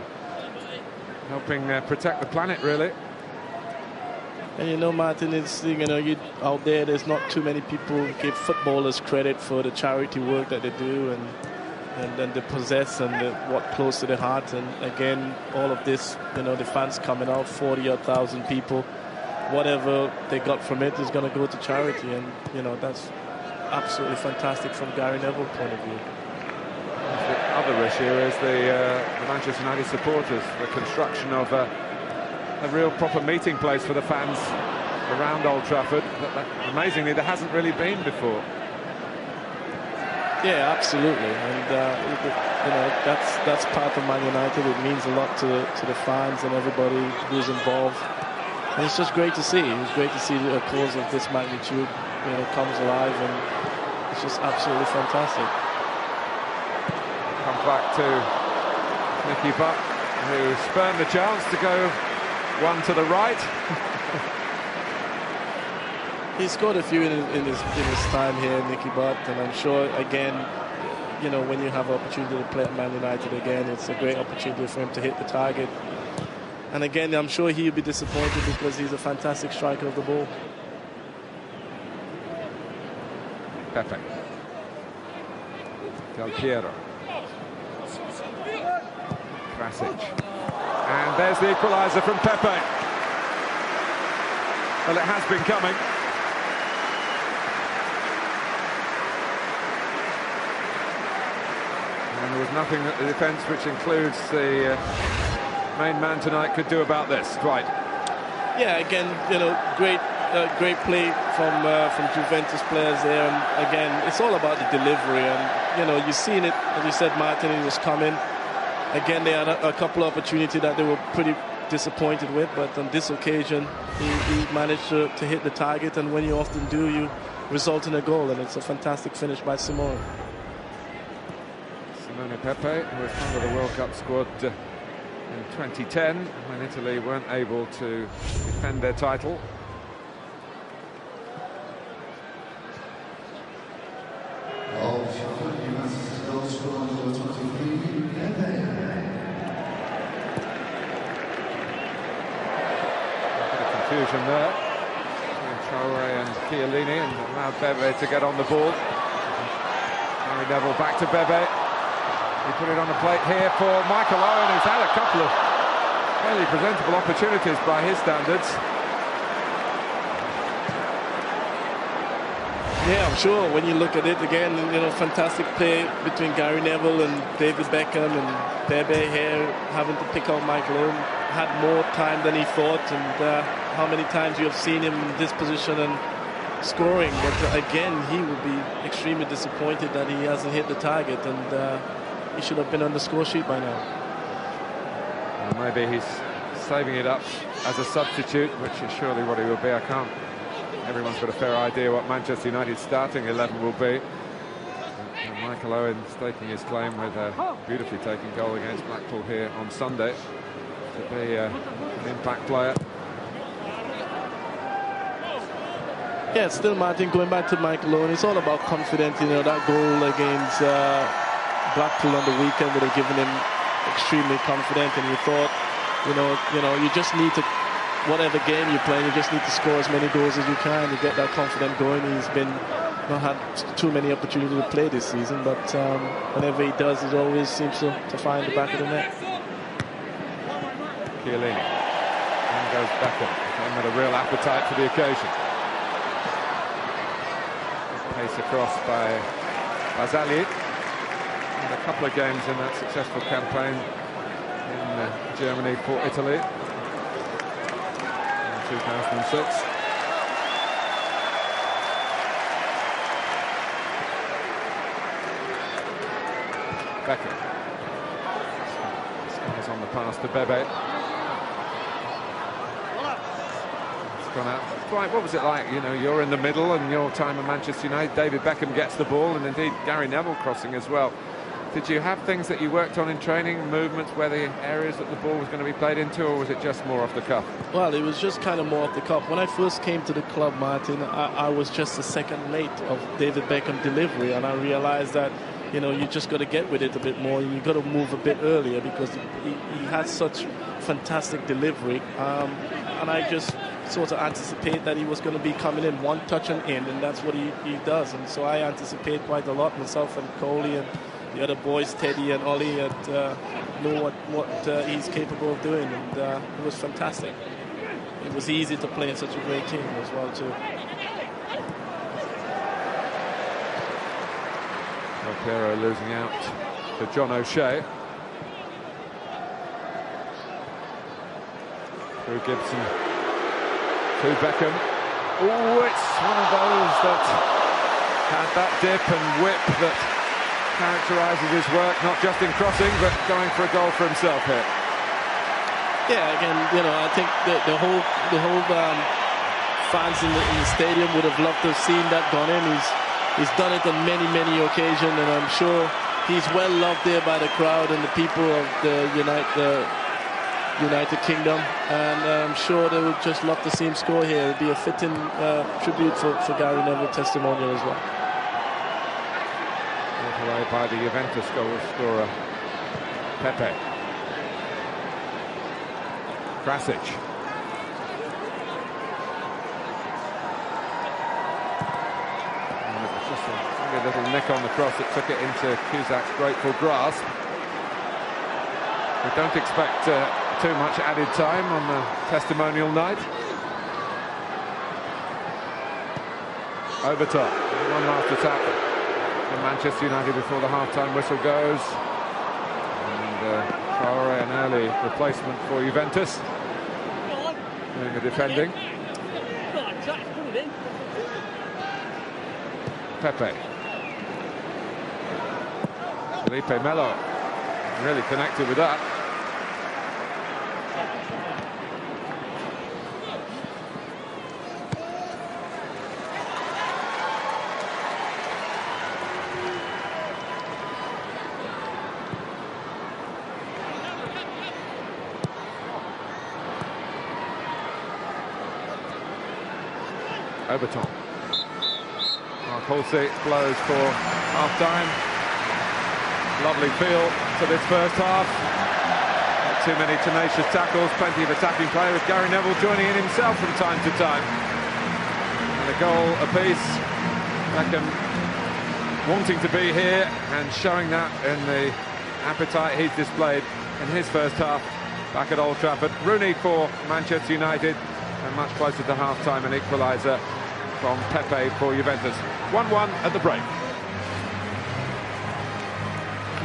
helping protect the planet, really. And you know, Martin, it's, you know, out there's not too many people who give footballers credit for the charity work that they do and then they possess and what close to their heart. And again, all of this, you know, the fans coming out, 40,000 people, whatever they got from it is going to go to charity. And, you know, that's absolutely fantastic from Gary Neville's point of view. The other issue is the Manchester United supporters, the construction of a real proper meeting place for the fans around Old Trafford. Amazingly, there hasn't really been before. Yeah, absolutely, and you know, that's part of Man United. It means a lot to the fans and everybody who's involved, and it's just great to see. It's great to see a cause of this magnitude, you know, comes alive, and it's just absolutely fantastic. Comes back to Nicky Butt, who spurned the chance to go one to the right. He scored a few in his time here, Nicky Butt, and I'm sure, again, you know, when you have an opportunity to play at Man United again, it's a great opportunity for him to hit the target. And again, I'm sure he'll be disappointed because he's a fantastic striker of the ball. Pepe. Del Piero. Krasic. And there's the equaliser from Pepe. Well, it has been coming. And there was nothing at the defence, which includes the main man tonight could do about this. Right. Yeah, again, great play from Juventus players there, and again, it's all about the delivery. And you've seen it, as you said, Martin, he was coming. Again, they had a couple of opportunities that they were pretty disappointed with, but on this occasion, he managed to hit the target, and when you often do, you result in a goal, and it's a fantastic finish by Simone. Simone Pepe, who was part of the World Cup squad in 2010 when Italy weren't able to defend their title. Confusion there between Traore and Chiellini, and allowed Bebe to get on the ball. Gary Neville back to Bebe. He put it on the plate here for Michael Owen, who's had a couple of fairly presentable opportunities by his standards. Yeah, I'm sure when you look at it again, fantastic play between Gary Neville and David Beckham, and Bebe here having to pick out Michael Owen. Had more time than he thought, and how many times you have seen him in this position and scoring, but again, he would be extremely disappointed that he hasn't hit the target, and he should have been on the score sheet by now. Well, maybe he's saving it up as a substitute, which is surely what he will be. Everyone's got a fair idea what Manchester United's starting 11 will be. And Michael Owen staking his claim with a beautifully taken goal against Blackpool here on Sunday to be an impact player. Yeah, still Martin, going back to Michael Owen, it's all about confidence. That goal against Blackpool on the weekend would have given him extremely confident, and you thought, you just need to, whatever game you're playing, you just need to score as many goals as you can to get that confidence going. He's not had too many opportunities to play this season, but whenever he does, he always seems to find the back of the net. Chiellini, and goes Beckham, and with a real appetite for the occasion. Pace across by Barzagli. And a couple of games in that successful campaign in Germany for Italy in 2006. Beckham. Skies on the pass to Bebe. It's gone out. Right, what was it like? You're in the middle, and your time at Manchester United, David Beckham gets the ball, and indeed Gary Neville crossing as well. Did you have things that you worked on in training, movements, where the areas that the ball was going to be played into, or was it just more off the cuff? Well, it was just kind of more off the cuff. When I first came to the club, Martin, I was just a second late of David Beckham delivery, and I realized that you just got to get with it a bit more. You got to move a bit earlier because he had such fantastic delivery, and I just sort of anticipate that he was going to be coming in one touch and in, and that's what he does. And so I anticipate quite a lot. Myself and Coley and the other boys, Teddy and Ollie, know what he's capable of doing, and it was fantastic. It was easy to play in such a great team as well too. Piero losing out to John O'Shea. Through Gibson to Beckham. Oh, it's one of those that had that dip and whip that characterises his work, not just in crossing, but going for a goal for himself here. Yeah, again, I think the whole fans in the stadium would have loved to have seen that gone in. He's done it on many occasions, and I'm sure he's well loved there by the crowd and the people of the United Kingdom, and I'm sure they would just love to see him score here. It would be a fitting tribute for Gary Neville testimonial as well. Brought away by the Juventus goal scorer Pepe. Krasic. A little nick on the cross that took it into Cusac's grateful grasp. We don't expect too much added time on the testimonial night. Over top, one last attack from Manchester United before the half-time whistle goes. And Traore, an early replacement for Juventus, doing the defending. Pepe. Felipe Melo really connected with that. Overton. Hulsey blows for half-time. Lovely feel to this first half. Not too many tenacious tackles, plenty of attacking play, with Gary Neville joining in himself from time to time. And a goal apiece. Beckham wanting to be here and showing that in the appetite he's displayed in his first half back at Old Trafford. Rooney for Manchester United, and much closer to half-time, an equaliser from Pepe for Juventus. 1-1 at the break.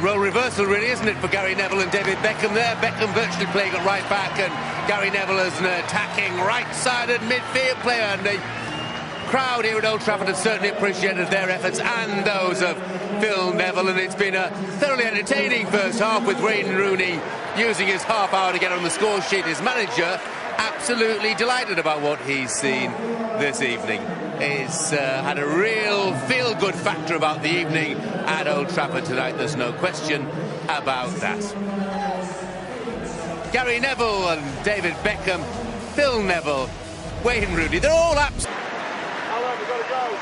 Role reversal, really, isn't it, for Gary Neville and David Beckham there? Beckham virtually playing at right back, and Gary Neville as an attacking right-sided midfield player. And the crowd here at Old Trafford have certainly appreciated their efforts and those of Phil Neville, and it's been a thoroughly entertaining first half, with Wayne Rooney using his half hour to get on the score sheet. His manager absolutely delighted about what he's seen this evening. He's had a real feel-good factor about the evening at Old Trafford tonight. There's no question about that. Gary Neville and David Beckham, Phil Neville, Wayne Rooney, they're all absolutely... How long we got to go?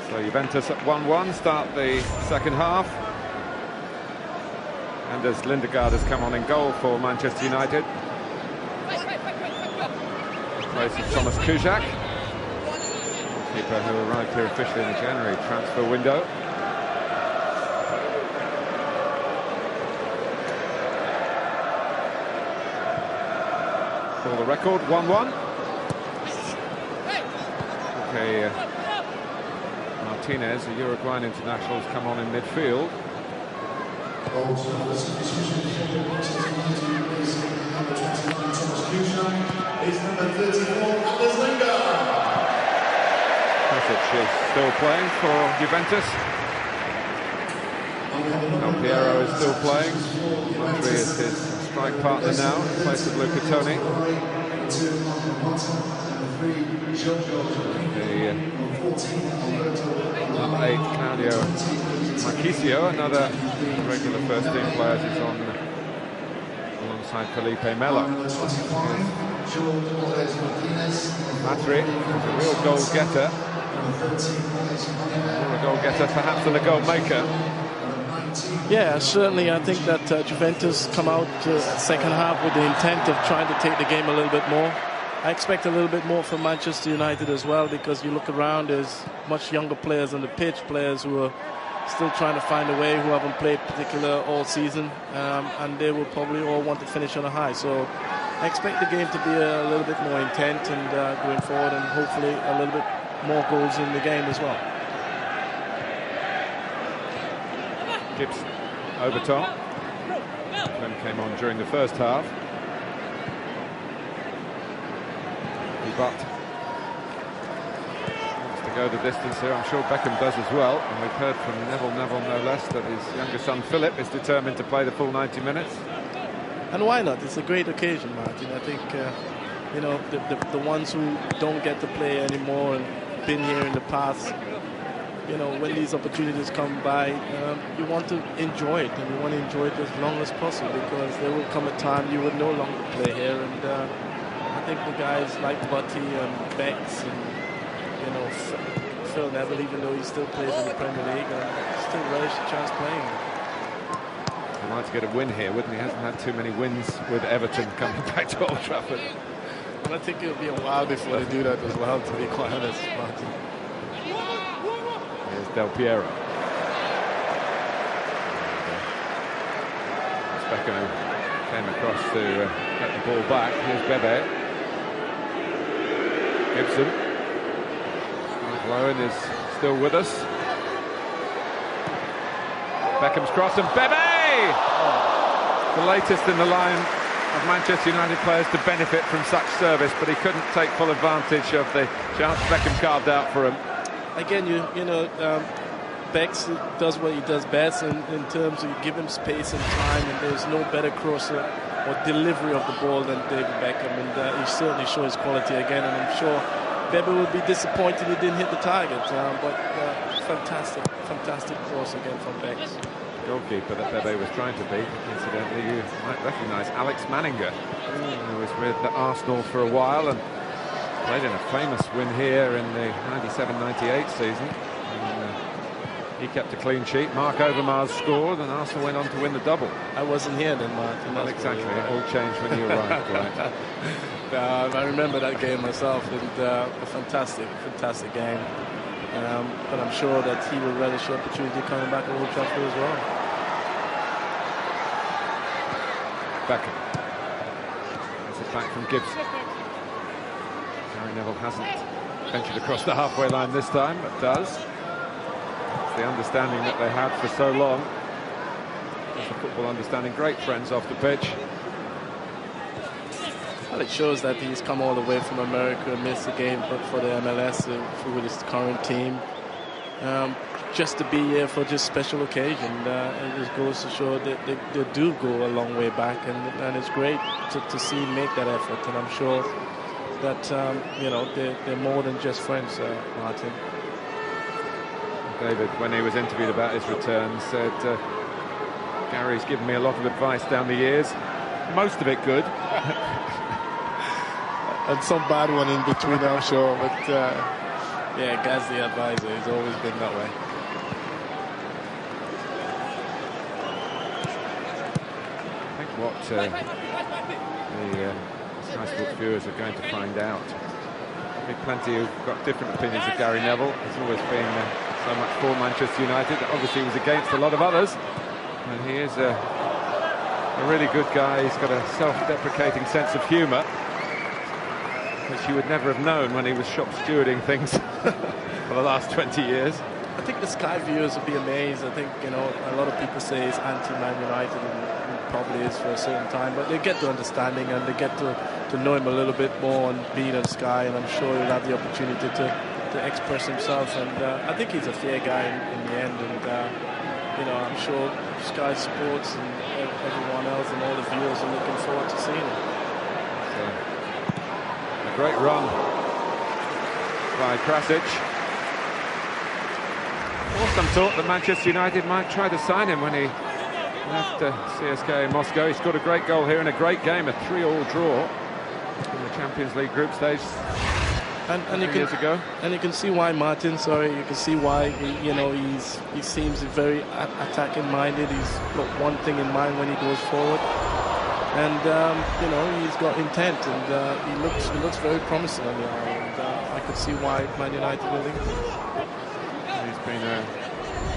So Juventus at 1-1 start the second half. And as Lindegaard has come on in goal for Manchester United. In place of Thomas Kuszczak, keeper who arrived here officially in the January transfer window. For the record, 1-1. Okay. Martinez, the Uruguayan international, has come on in midfield. Kosic is still playing for Juventus. Del Piero is still playing. Matri is his strike partner now, in place of Luca Toni. Number 8, Claudio Marchisio, another regular first-team player, is on alongside Felipe Melo. Matri is a real goal-getter. More a goal-getter, perhaps, than a goal-maker. Yeah, certainly. I think that Juventus come out second half with the intent of trying to take the game a little bit more. I expect a little bit more from Manchester United as well, because you look around, there's much younger players on the pitch, players who are still trying to find a way, who haven't played particular all season, and they will probably all want to finish on a high. So I expect the game to be a little bit more intent and going forward, and hopefully a little bit more goals in the game as well. Gibbs over top. Clem came on during the first half. But wants to go the distance here. I'm sure Beckham does as well. And we've heard from Neville no less, that his younger son Philip is determined to play the full 90 minutes. And why not? It's a great occasion, Martin. I think, you know, the ones who don't get to play anymore and been here in the past, you know, when these opportunities come by, you want to enjoy it, and you want to enjoy it as long as possible, because there will come a time you will no longer play here. And I think the guys like Butty and Bex and, you know, Phil Neville, even though he still plays in the Premier League, still relish the chance playing. He'd like to get a win here, wouldn't he? He hasn't had too many wins with Everton coming back to Old Trafford. And I think it'll be a while before they do that as well, to be quite honest, Martin. Here's Del Piero. Beckham came across to get the ball back. Here's Bebe. Gibson. Michael Owen is still with us. Beckham's cross and Bebe! The latest in the line of Manchester United players to benefit from such service, but he couldn't take full advantage of the chance Beckham carved out for him. Again, you know, Bex does what he does best in terms of you give him space and time, and there's no better crosser or delivery of the ball than David Beckham, and he certainly shows quality again, and I'm sure Bebe would be disappointed he didn't hit the target, but fantastic cross again from Bex. Goalkeeper that Bebe was trying to beat. Incidentally, you might recognise Alex Manninger, who was with Arsenal for a while and played in a famous win here in the 97-98 season. And, he kept a clean sheet. Mark Overmars scored, and Arsenal went on to win the double. I wasn't here then, Martin. Not exactly. It all changed when you arrived, right? I remember that game myself, and a fantastic game. But I'm sure that he will relish the opportunity coming back at Old Trafford as well. Beckham. Gets it back from Gibson. Gary Neville hasn't ventured across the halfway line this time, but does. It's the understanding that they had for so long. It's a football understanding. Great friends off the pitch. Well, it shows that he's come all the way from America, missed the game, but for the MLS with his current team, just to be here for this special occasion, it just goes to show that they do go a long way back, and it's great to see him make that effort. And I'm sure that you know, they're more than just friends, Martin. David, when he was interviewed about his return, said, Gary's given me a lot of advice down the years, most of it good. And some bad one in between, I'm sure, but yeah, Gaz the advisor, he's always been that way. I think what the Sky Sports viewers are going to find out, there'll be plenty who've got different opinions of Gary Neville. He's always been so much for Manchester United. Obviously he was against a lot of others, and he is a really good guy. He's got a self-deprecating sense of humour, which you would never have known when he was shop stewarding things for the last 20 years. I think the Sky viewers will be amazed. I think, you know, a lot of people say he's anti-Man United, and probably is for a certain time, but they get to understanding and they get to know him a little bit more and being on Sky, and I'm sure he'll have the opportunity to express himself, and I think he's a fair guy in the end, and you know, I'm sure Sky Sports and everyone else and all the viewers are looking forward to seeing him. A great run by Krasic. Also, I'm thought that Manchester United might try to sign him when he left CSKA Moscow. He scored a great goal here in a great game, a 3-3 draw in the Champions League group stage years ago. And you can see why, Martin. Sorry, you can see why. You know, he seems very attacking minded. He's got one thing in mind when he goes forward. And you know, he's got intent, and he looks very promising on the island. And I could see why Man United will link him. He's been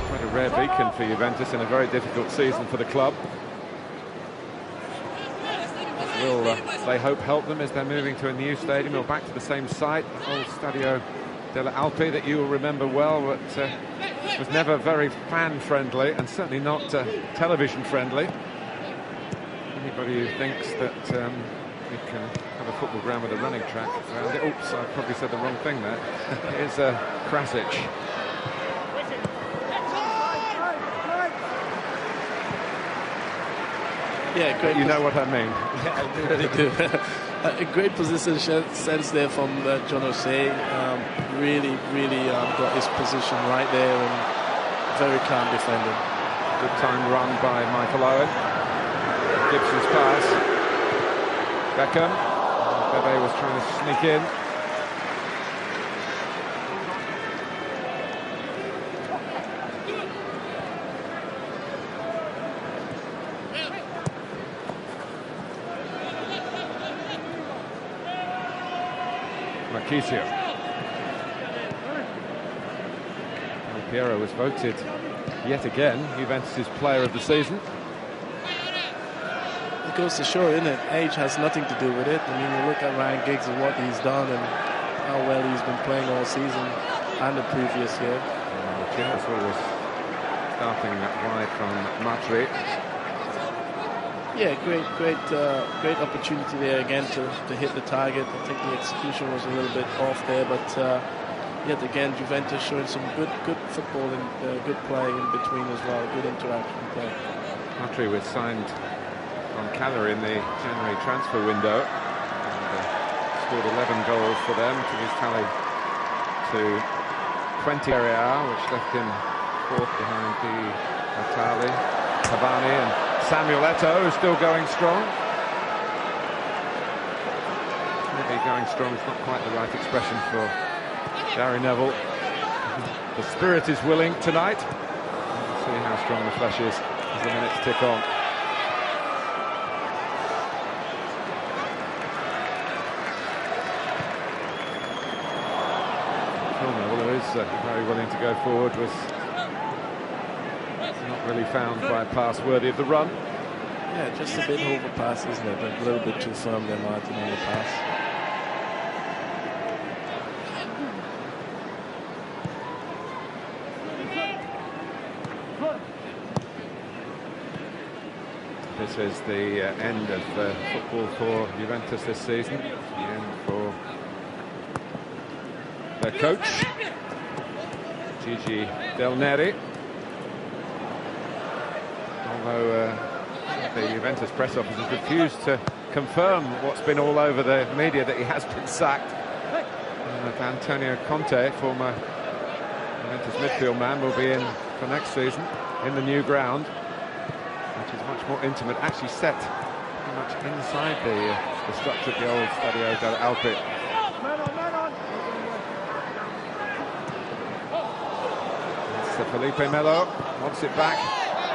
quite a rare beacon for Juventus in a very difficult season for the club. Will they hope help them as they're moving to a new stadium or back to the same site, old Stadio delle Alpi that you will remember well, but was never very fan-friendly and certainly not television-friendly. Anybody who thinks that you can have a football ground with a running track around it. Oops, I probably said the wrong thing there. Here's Krasic. Yeah, great. You know what I mean. Yeah, I really do. A great position sense there from John O'Shea. Really got his position right there, and very calm defending. Good time run by Michael Owen. Gibson's pass. Beckham. Bebe was trying to sneak in. Marchisio. Piero was voted yet again Juventus' player of the season. goes to show, isn't it? Age has nothing to do with it. I mean, you look at Ryan Giggs and what he's done and how well he's been playing all season and the previous year. Juventus always starting wide from Matri. Yeah, great opportunity there again to hit the target. I think the execution was a little bit off there, but yet again, Juventus showing some good football and good play in between as well. Good interaction play. Matri was signed from Cala in the January transfer window and scored 11 goals for them, took his tally to 20 Serie A, which left him fourth behind the Natali, Cavani and Samuel Eto'o, who's still going strong. Maybe going strong is not quite the right expression for Gary Neville. The spirit is willing tonight. We'll see how strong the flesh is as the minutes tick on. Very willing to go forward, was not really found by a pass worthy of the run. Yeah, just a bit overpass, isn't it? A little bit too firm there, Martin, on the pass. This is the end of football for Juventus this season. The end for their coach, Gigi Del Neri. Although the Juventus press office has refused to confirm what's been all over the media, that he has been sacked. And Antonio Conte, former Juventus midfield man, will be in for next season in the new ground, which is much more intimate, actually set pretty much inside the structure of the old Stadio del Alpi. Felipe Melo wants it back,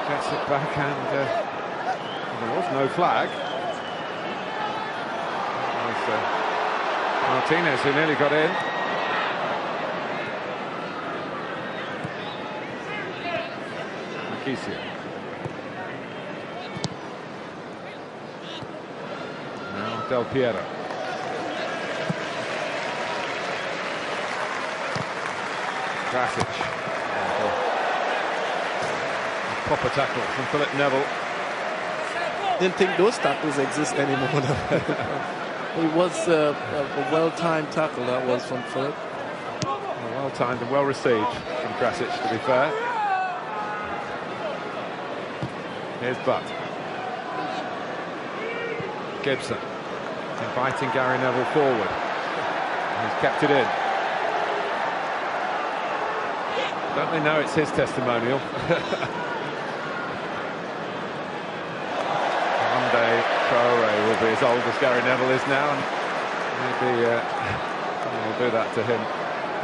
gets it back, and there was no flag. It was Martinez who nearly got in. Marquisio. Now Del Piero. Krasic. Proper tackle from Philip Neville. Didn't think those tackles exist anymore. It was a well-timed tackle, that was, from Philip. Well-timed and well-received from Krasic, to be fair. Here's Butt. Gibson inviting Gary Neville forward. He's kept it in. Don't they know it's his testimonial? Traore will be as old as Gary Neville is now, and maybe we'll do that to him.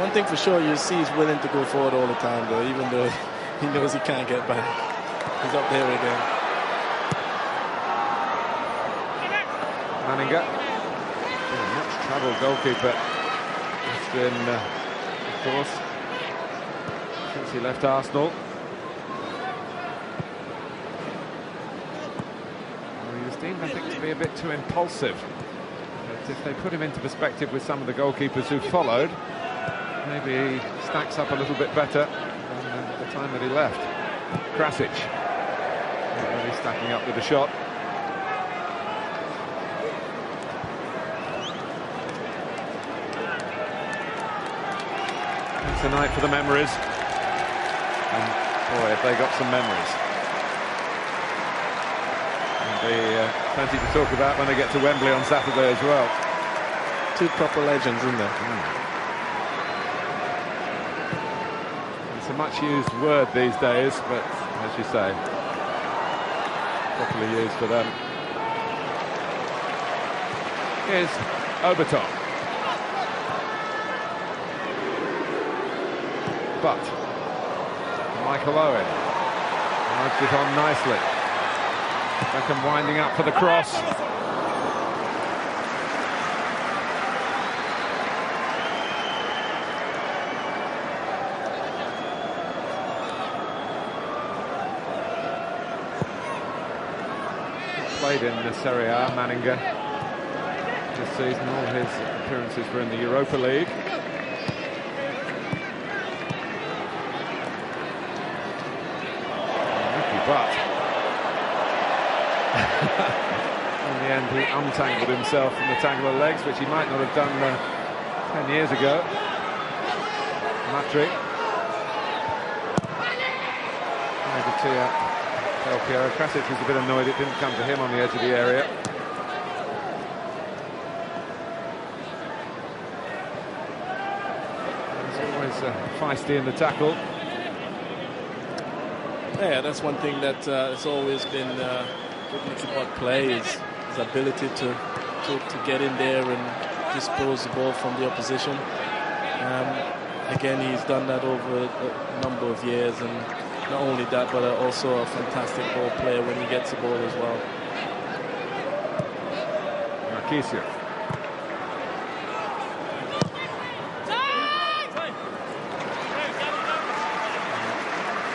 One thing for sure, you see he's willing to go forward all the time, though, even though he knows he can't get back. He's up there again. Manninger, much troubled goalkeeper. It's been, of course, since he left Arsenal. I think to be a bit too impulsive. But if they put him into perspective with some of the goalkeepers who followed, maybe he stacks up a little bit better than the time that he left. Krasic, not really stacking up with the shot. It's a night for the memories, and boy, have they got some memories. Plenty to talk about when they get to Wembley on Saturday as well. Two proper legends, isn't there? It's a much used word these days, but as you say, properly used for them. Here's Oberton. But Michael Owen nudged it on nicely. Beckham winding up for the cross. played in the Serie A, Manninger, this season. All his appearances were in the Europa League. But in the end, he untangled himself from the tangle of legs, which he might not have done 10 years ago. Matri. Del Piero. Krasic was a bit annoyed it didn't come to him on the edge of the area. He's always feisty in the tackle. Yeah, that's one thing that has always been good about play is his ability to get in there and dispose the ball from the opposition. Again, he's done that over a number of years, and not only that, but also a fantastic ball player when he gets the ball as well. Marquisio.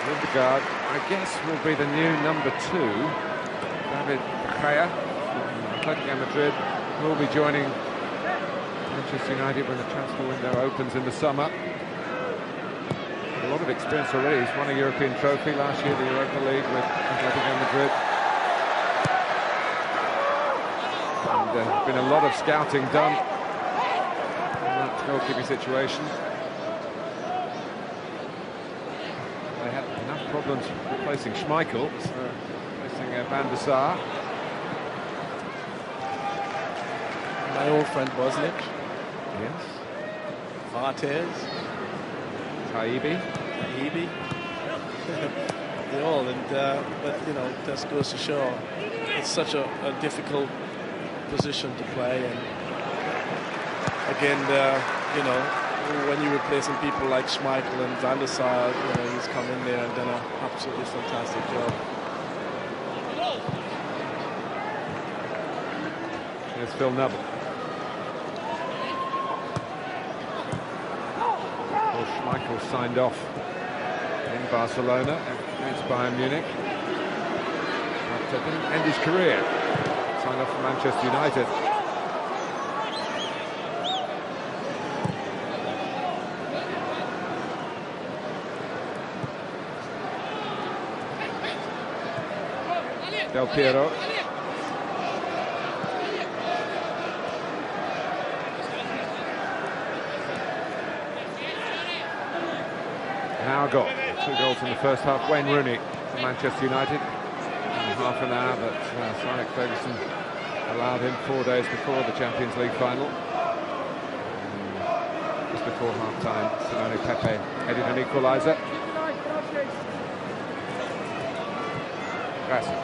Lindegaard, I guess, will be the new number 2. David Gea from Atletico Madrid will be joining Manchester United when the transfer window opens in the summer. A lot of experience already. He's won a European trophy last year, the Europa League with Atletico Madrid. And been a lot of scouting done in that goalkeeping situation. They had enough problems replacing Schmeichel, so replacing Van der Sar. My old friend Bosnic. Yes. Barthez. Taibbi. They all, and but you know, that goes to show it's such a difficult position to play. And again, you know, when you're replacing people like Schmeichel and Van der Sar, you know, he's come in there and done an absolutely fantastic job. Here's Phil Neville. Schmeichel signed off in Barcelona against Bayern Munich. But didn't end his career. Signed off for Manchester United. Del Piero. Now got 2 goals in the first half. Wayne Rooney for Manchester United in half an hour, but Sir Alex Ferguson allowed him 4 days before the Champions League final. Just before half-time, Simone Pepe headed an equaliser. Krasic.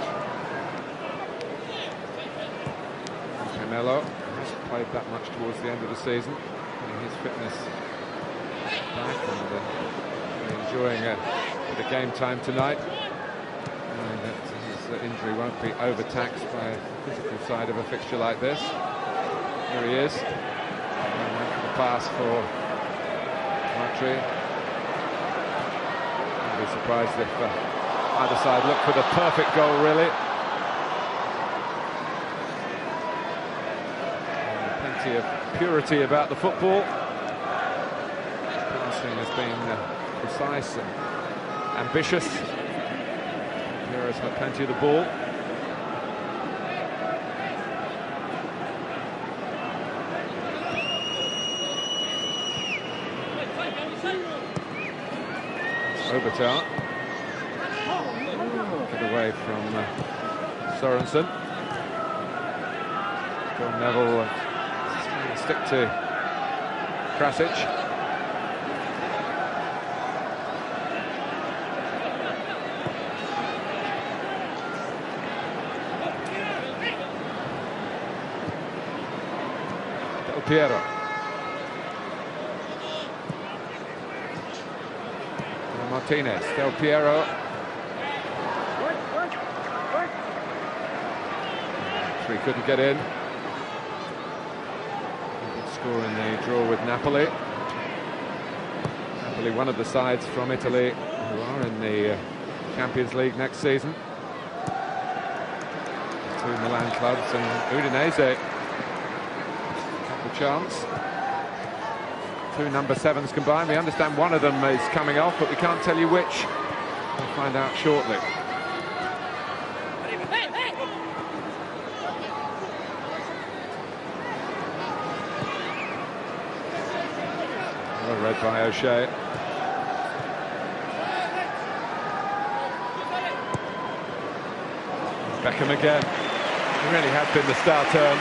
Camelo hasn't played that much towards the end of the season. His fitness back and enjoying a bit of game time tonight. And that his injury won't be overtaxed by the physical side of a fixture like this. Here he is. And the pass for Matri. I'd be surprised if either side looked for the perfect goal, really. Plenty of purity about the football. Passing has been precise and ambitious. Piero's had plenty of the ball. Obertar. Get away from Sorensen. Phil Neville stick to Krasic. Del Piero. Martinez. Del Piero. He couldn't get in. He did score in the draw with Napoli. Napoli, one of the sides from Italy who are in the Champions League next season. But, two Milan clubs, and Udinese got the chance. Two number 7s combined. We understand one of them is coming off, but we can't tell you which. We'll find out shortly. Well read by O'Shea. Beckham again. He really has been the star turn.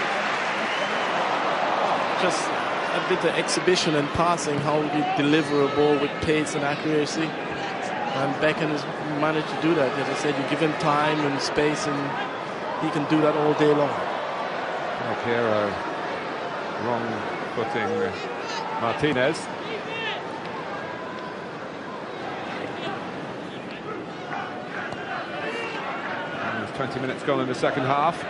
Just a bit of exhibition and passing, how you deliver a ball with pace and accuracy. And Beckham has managed to do that. As I said, you give him time and space, and he can do that all day long. Del Piero wrong footing Martinez. And there's 20 minutes gone in the second half.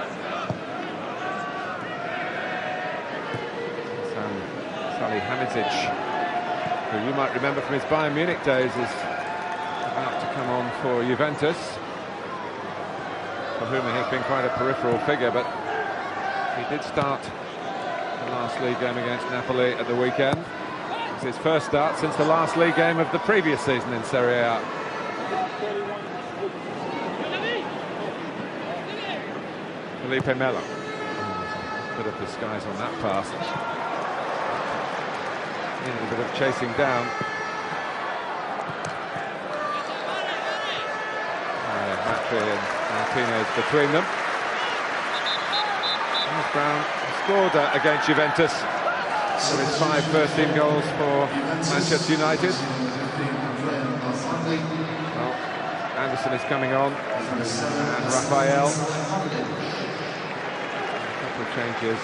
Salihamidzic, who you might remember from his Bayern Munich days, is about to come on for Juventus, for whom he has been quite a peripheral figure, but he did start the last league game against Napoli at the weekend. It's his first start since the last league game of the previous season in Serie A. Felipe Melo. Bit of disguise on that pass. Needed a bit of chasing down. Matthew and Martinez between them. James Brown scored against Juventus with his 5 first-team goals for Manchester United. Well, Anderson is coming on, and Raphael. A couple of changes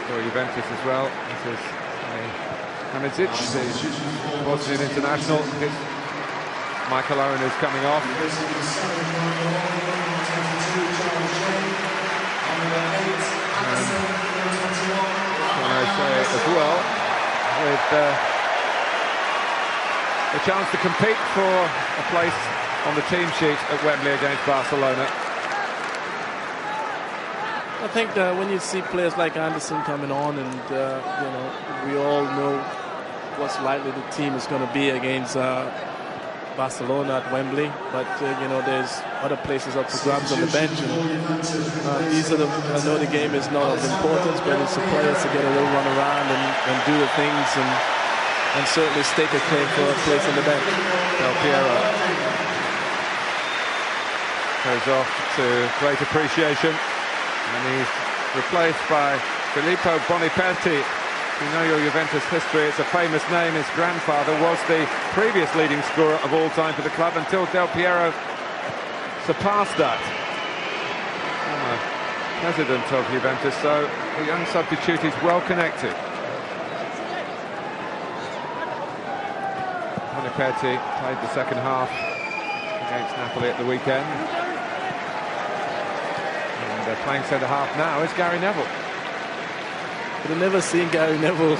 for Juventus as well. This is Hamidzic, the Bosnian international. Michael Owen is coming off. Can I say as well, with a chance to compete for a place on the team sheet at Wembley against Barcelona. I think when you see players like Anderson coming on, and you know, we all know what's likely the team is going to be against Barcelona at Wembley, but you know, there's other places up for grabs on the bench, and these are the, I know the game is not of importance, but it's the players to get a little run around and do the things, and certainly stake a claim for a place on the bench. Del Piero goes off to great appreciation, and he's replaced by Filippo Boniperti. You know your Juventus history, it's a famous name. His grandfather was the previous leading scorer of all time for the club until Del Piero surpassed that. Former president of Juventus, so the young substitute is well connected. Boniperti played the second half against Napoli at the weekend. And playing centre-half now is Gary Neville. I've never seen Gary Neville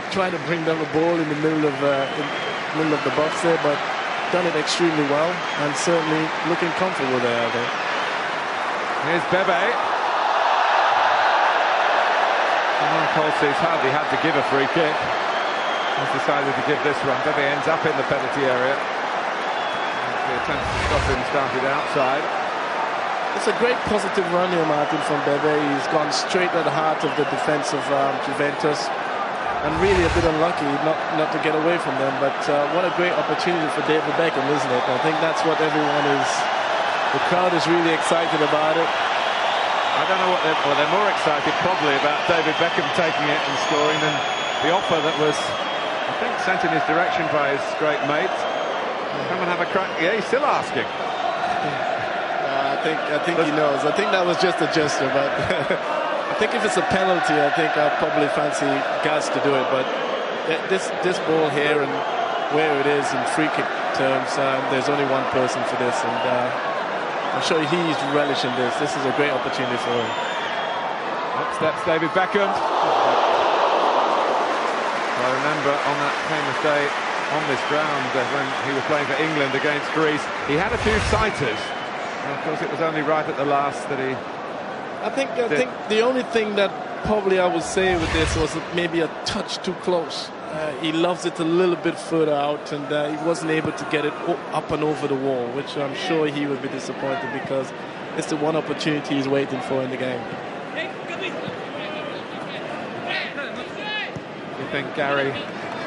trying to bring down the ball in the middle of the box there, but done it extremely well, and certainly looking comfortable there, I think. Here's Bebe. Colsey's hardly had to give a free kick. He's decided to give this one. Bebe ends up in the penalty area. The attempt to stop him started outside. It's a great positive run here, Martin, from Bebe. He's gone straight at the heart of the defense of Juventus, and really a bit unlucky not to get away from them. But what a great opportunity for David Beckham, isn't it? I think that's what everyone is. The crowd is really excited about it. I don't know what they're more excited probably about David Beckham taking it and scoring than the offer that was, I think, sent in his direction by his great mate. Come and have a crack. Yeah, he's still asking. I think he knows. I think that was just a gesture, but I think if it's a penalty, I think I'd probably fancy Gaz to do it. But this ball here and where it is in free kick terms, there's only one person for this, and I'm sure he's relishing this. This is a great opportunity for him. Up steps David Beckham. I remember on that famous day on this ground when he was playing for England against Greece, he had a few sighters. And of course, it was only right at the last that he I think the only thing that probably I would say with this was maybe a touch too close. He loves it a little bit further out, and he wasn't able to get it up and over the wall, which I'm sure he would be disappointed because it's the one opportunity he's waiting for in the game. You think Gary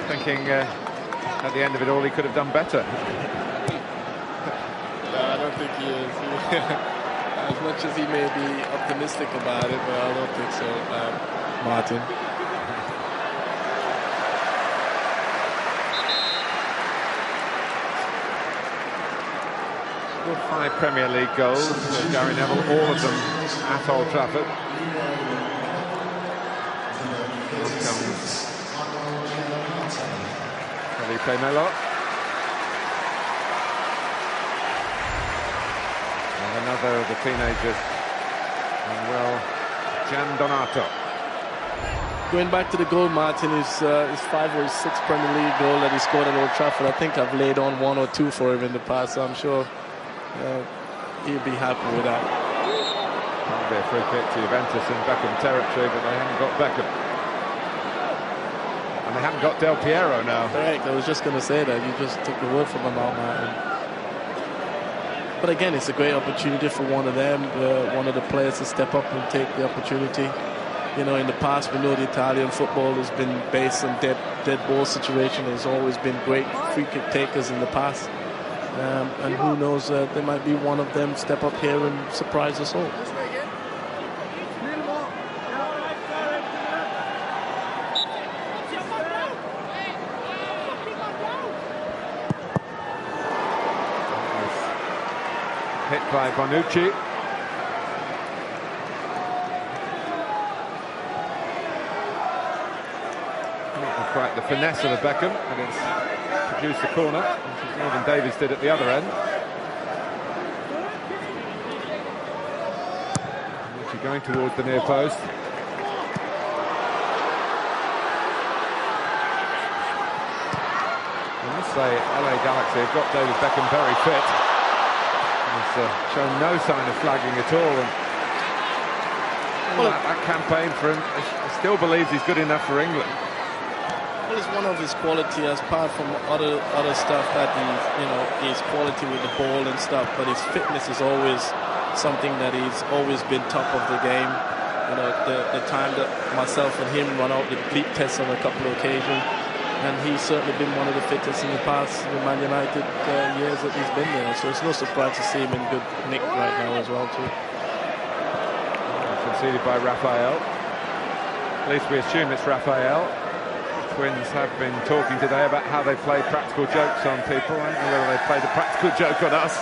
thinking at the end of it all he could have done better? No, I don't think he is. As much as he may be optimistic about it, but I don't think so, Martin. 5 Premier League goals for Gary Neville, all of them at Old Trafford. Felipe Melo. And another of the teenagers, Manuel Jan Donato. Going back to the goal, Martin, his 5 or 6 Premier League goal that he scored at Old Trafford, I think I've laid on 1 or 2 for him in the past, so I'm sure he'll be happy with that. That'll be a free kick to Juventus in Beckham territory, but they haven't got Beckham. And they haven't got Del Piero now. Correct, I was just going to say that. You just took the word from my mouth, Martin. But again, it's a great opportunity for one of them, one of the players to step up and take the opportunity. You know, in the past, we know the Italian football has been based on dead ball situation. There's always been great free kick takers in the past. And who knows, there might be one of them step up here and surprise us all. Hit by Bonucci. Not quite the finesse of a Beckham, and it's produced the corner, which is more than Davies did at the other end. Bonucci going towards the near post. I must say, LA Galaxy have got David Beckham very fit. He's shown no sign of flagging at all. And that campaign for him, he still believes he's good enough for England. Well, it's one of his quality, apart from other stuff that his quality with the ball and stuff. But his fitness is always something that he's always been top of the game. You know, the time that myself and him run out the bleep test on a couple of occasions. And he's certainly been one of the fittest in the past Man United years that he's been there. So it's no surprise to see him in good nick right now as well too. Conceded by Raphael. At least we assume it's Raphael. The Twins have been talking today about how they play practical jokes on people. I don't know whether they played a practical joke on us.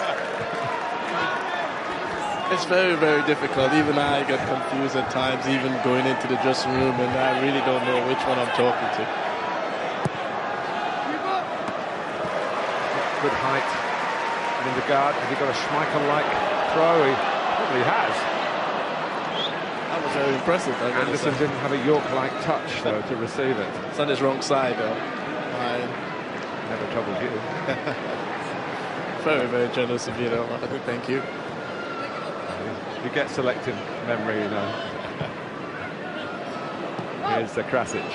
It's very, very difficult. Even I get confused at times, even going into the dressing room, and I really don't know which one I'm talking to. Good height. And in the guard, has he got a Schmeichel-like throw? He probably has. That was very impressive. Anderson didn't have a York-like touch, though, to receive it. It's on his wrong side, though. Never troubled you. Very, very generous of you, though. Thank you. You get selective memory, you know. Here's the Krasic.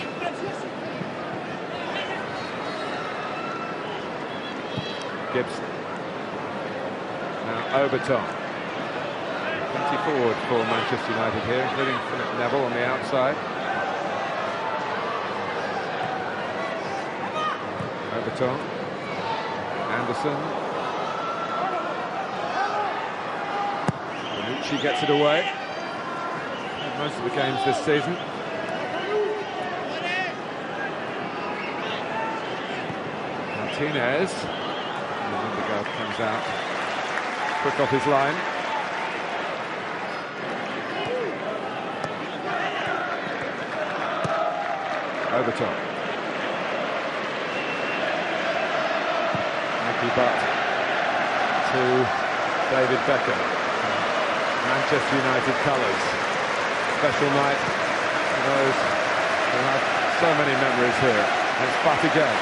Gibson. Now Overton. 20 forward for Manchester United here, including Philip Neville on the outside. Overton. Anderson. Bonucci gets it away. Had most of the games this season. Martinez. Comes out quick off his line. Overton. Nicky Butt to David Beckham. Manchester United colours. Special night for those who have so many memories here. It's Butt again.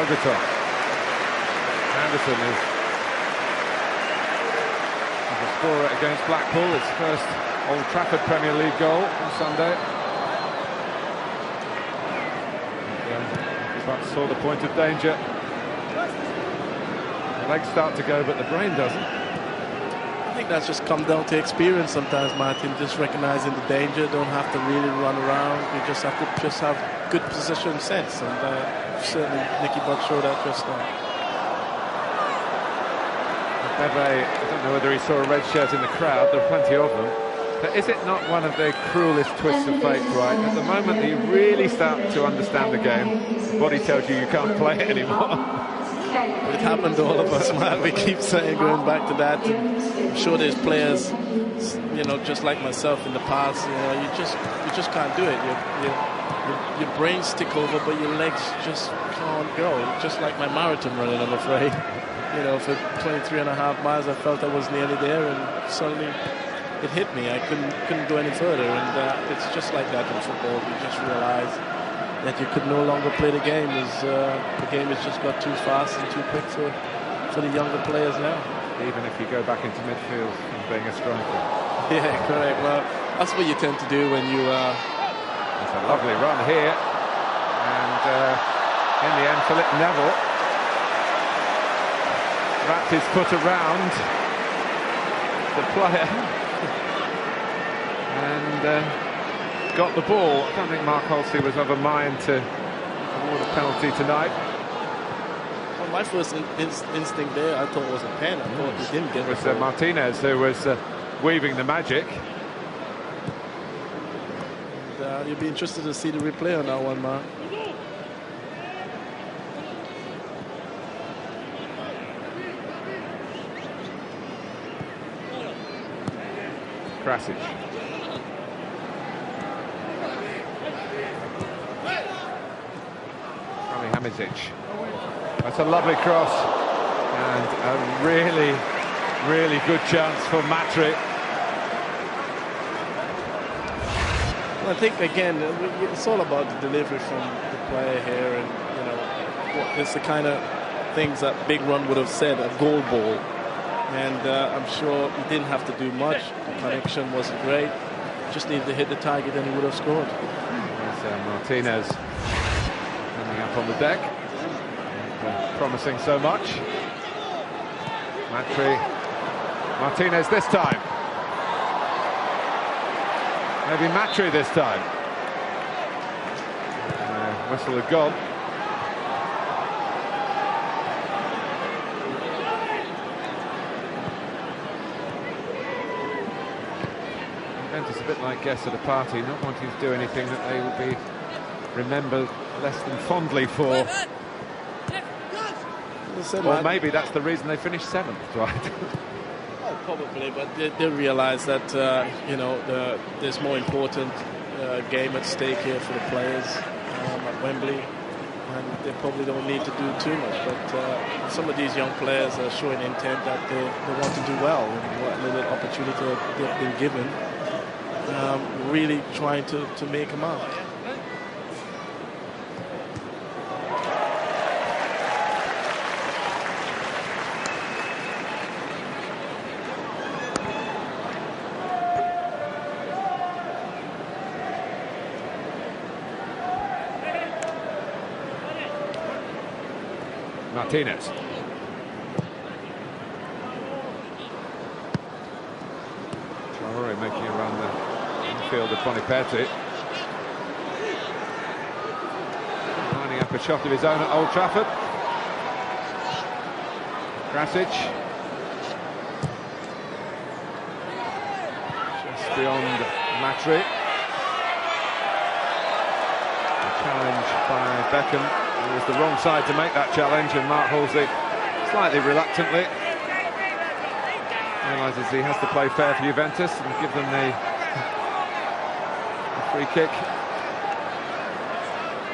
Overton. Anderson is scorer against Blackpool, his first Old Trafford Premier League goal on Sunday. But saw the point of danger. The legs start to go, but the brain doesn't. I think that's just come down to experience sometimes, Martin. Just recognizing the danger, don't have to really run around. You just have to have good position sense, and certainly Nicky Butt showed that just now. Bebe, I don't know whether he saw a red shirt in the crowd. There are plenty of them. But is it not one of the cruelest twists of fate, right? At the moment that you really start to understand the game, the body tells you can't play it anymore. It happened to all of us, man. We keep saying, going back to that. And I'm sure there's players, you know, just like myself in the past. You know, you just can't do it. Your brains tick over, but your legs just can't go. Just like my marathon running, I'm afraid. You know, for 23.5 miles, I felt I was nearly there, and suddenly it hit me. I couldn't go any further, and it's just like that in football. You just realize that you could no longer play the game. The game has just got too fast and too quick for the younger players now. Even if you go back into midfield and being a striker. Yeah, correct. Well, that's what you tend to do when you... It's a lovely run here, and in the end, Philip Neville wrapped his foot around the player and got the ball. I don't think Mark Holsey was of a mind to award a penalty tonight. Well, my first instinct there, I thought it was a pen. I thought he didn't get it. It was Martinez who was weaving the magic. And, you'll be interested to see the replay on that one, Mark. Krasic. That's a lovely cross and a really, really good chance for Matri. Well, I think again it's all about the delivery from the player here, and you know it's the kind of things that Big Ron would have said, a goal ball. And I'm sure he didn't have to do much. The connection wasn't great. Just needed to hit the target and he would have scored. There's Martinez coming up on the deck. Promising so much. Martinez this time. Maybe Matri this time. Whistle had gone. Juventus a bit like guests at a party, not wanting to do anything that they will be remembered less than fondly for. Or maybe that's the reason they finished 7th, right? Oh, probably, but they realize that you know there's more important game at stake here for the players at Wembley, and they probably don't need to do too much. But some of these young players are showing intent that they want to do well, and what little opportunity they've been given, really trying to make a mark. Martinez. Traore making around the infield of Boniperti. Lining up a shot of his own at Old Trafford. Krasic. Just beyond Matri. A challenge by Beckham. It was the wrong side to make that challenge, and Mark Halsey slightly reluctantly realises he has to play fair for Juventus and give them the free kick.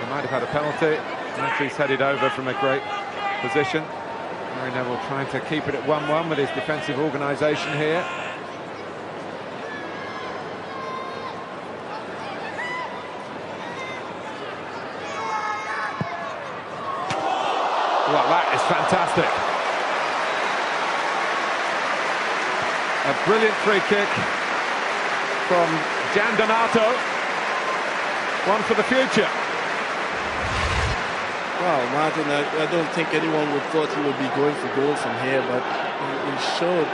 They might have had a penalty. Matri's headed over from a great position. Gary Neville trying to keep it at 1-1 with his defensive organisation here. Well, that is fantastic. A brilliant free kick from Gian Donato. One for the future. Well, Martin, I don't think anyone would thought he would be going for goal from here, but he showed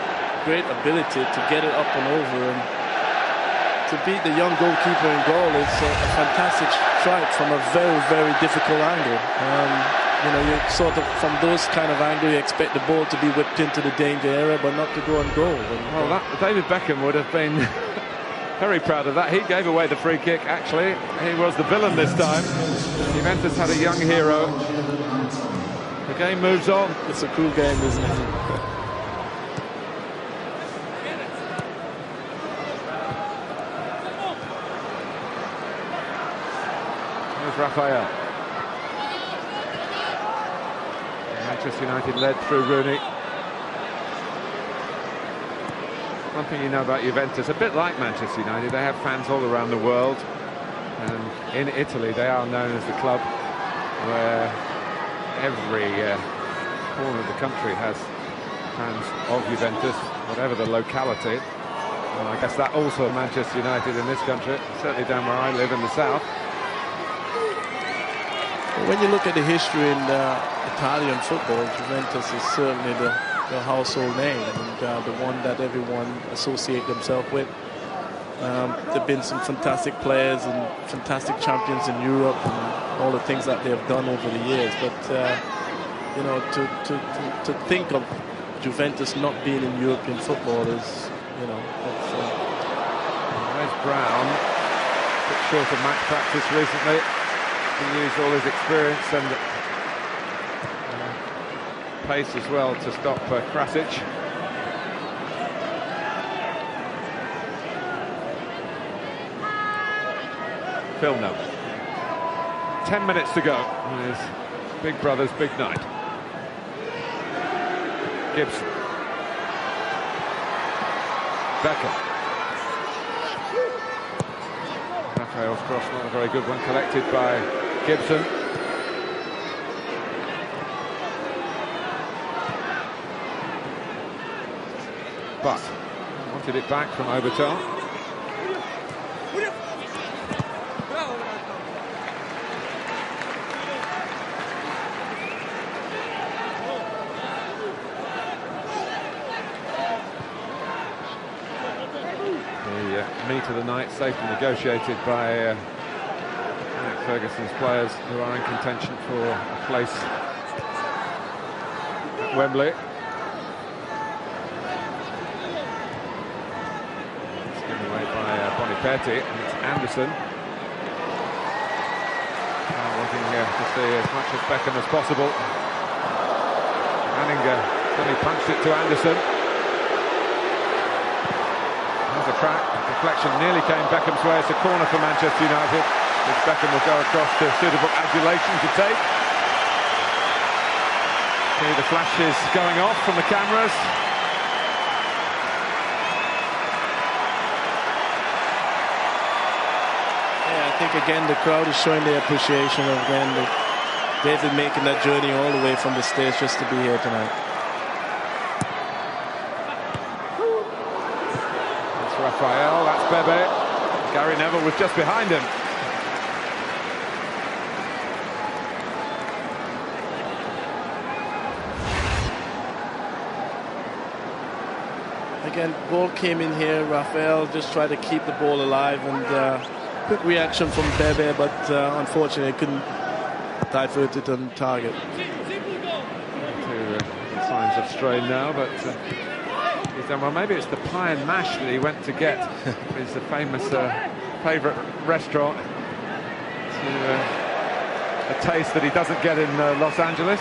great ability to get it up and over, and to beat the young goalkeeper in goal is a fantastic strike from a very, very difficult angle. You know, you sort of, from those kind of angle, you expect the ball to be whipped into the danger area, but not to go on goal. And, well, David Beckham would have been very proud of that. He gave away the free kick, actually. He was the villain this time. Juventus had a young hero. The game moves on. It's a cool game, isn't it? Here's Raphael. Manchester United led through Rooney. One thing you know about Juventus, a bit like Manchester United, they have fans all around the world. And in Italy, they are known as the club where every corner of the country has fans of Juventus, whatever the locality. And I guess that also Manchester United in this country, certainly down where I live in the south. When you look at the history in Italian football, Juventus is certainly the household name, and the one that everyone associates themselves with. There have been some fantastic players and fantastic champions in Europe and all the things that they have done over the years. But you know, to think of Juventus not being in European football is, you know, it's, there's Brown, a bit short of match practice recently. He used all his experience and pace as well to stop Krasic. Phil now. 10 minutes to go. It is big brother's big night. Gibson. Beckham. Raphael's cross, not a very good one, collected by Gibson. But wanted it back from Obertal. The meat of the night, safely negotiated by Ferguson's players, who are in contention for a place at Wembley. Bonipetti, and it's Anderson. Wanting to see as much of Beckham as possible. Anninger suddenly punched it to Anderson. There's a crack, the deflection nearly came Beckham's way. It's a corner for Manchester United, which Beckham will go across to suitable adulation to take. See the flashes going off from the cameras. I think again the crowd is showing their appreciation of David making that journey all the way from the States just to be here tonight. That's Raphael, that's Bebe. Gary Neville was just behind him. Again, ball came in here. Raphael just tried to keep the ball alive, and quick reaction from Bebe, but unfortunately couldn't divert it on target. Signs of strain now, but he's done well. Maybe it's the pie and mash that he went to get. It's the famous favourite restaurant. A taste that he doesn't get in Los Angeles.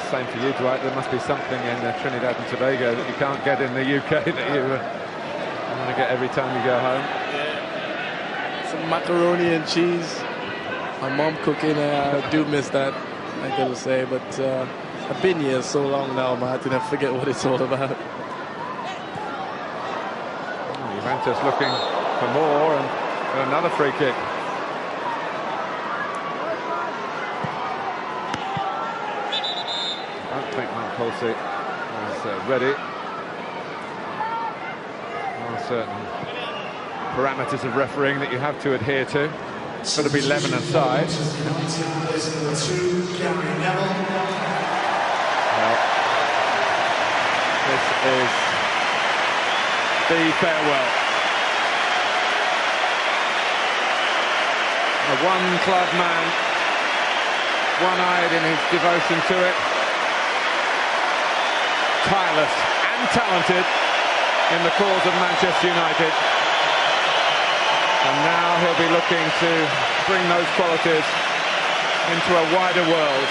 Same for you, Dwight. There must be something in Trinidad and Tobago that you can't get in the UK that you want to get every time you go home. Yeah. Some macaroni and cheese. My mom cooking, I do miss that, I gotta say. But I've been here so long now, Martin, I forget what it's all about. Juventus looking for more, and another free kick. Chelsea is ready. There are certain parameters of refereeing that you have to adhere to. It's got to be 11 aside. Well, this is the farewell. A one-club man, one-eyed in his devotion to it, tireless and talented in the cause of Manchester United. And now he'll be looking to bring those qualities into a wider world.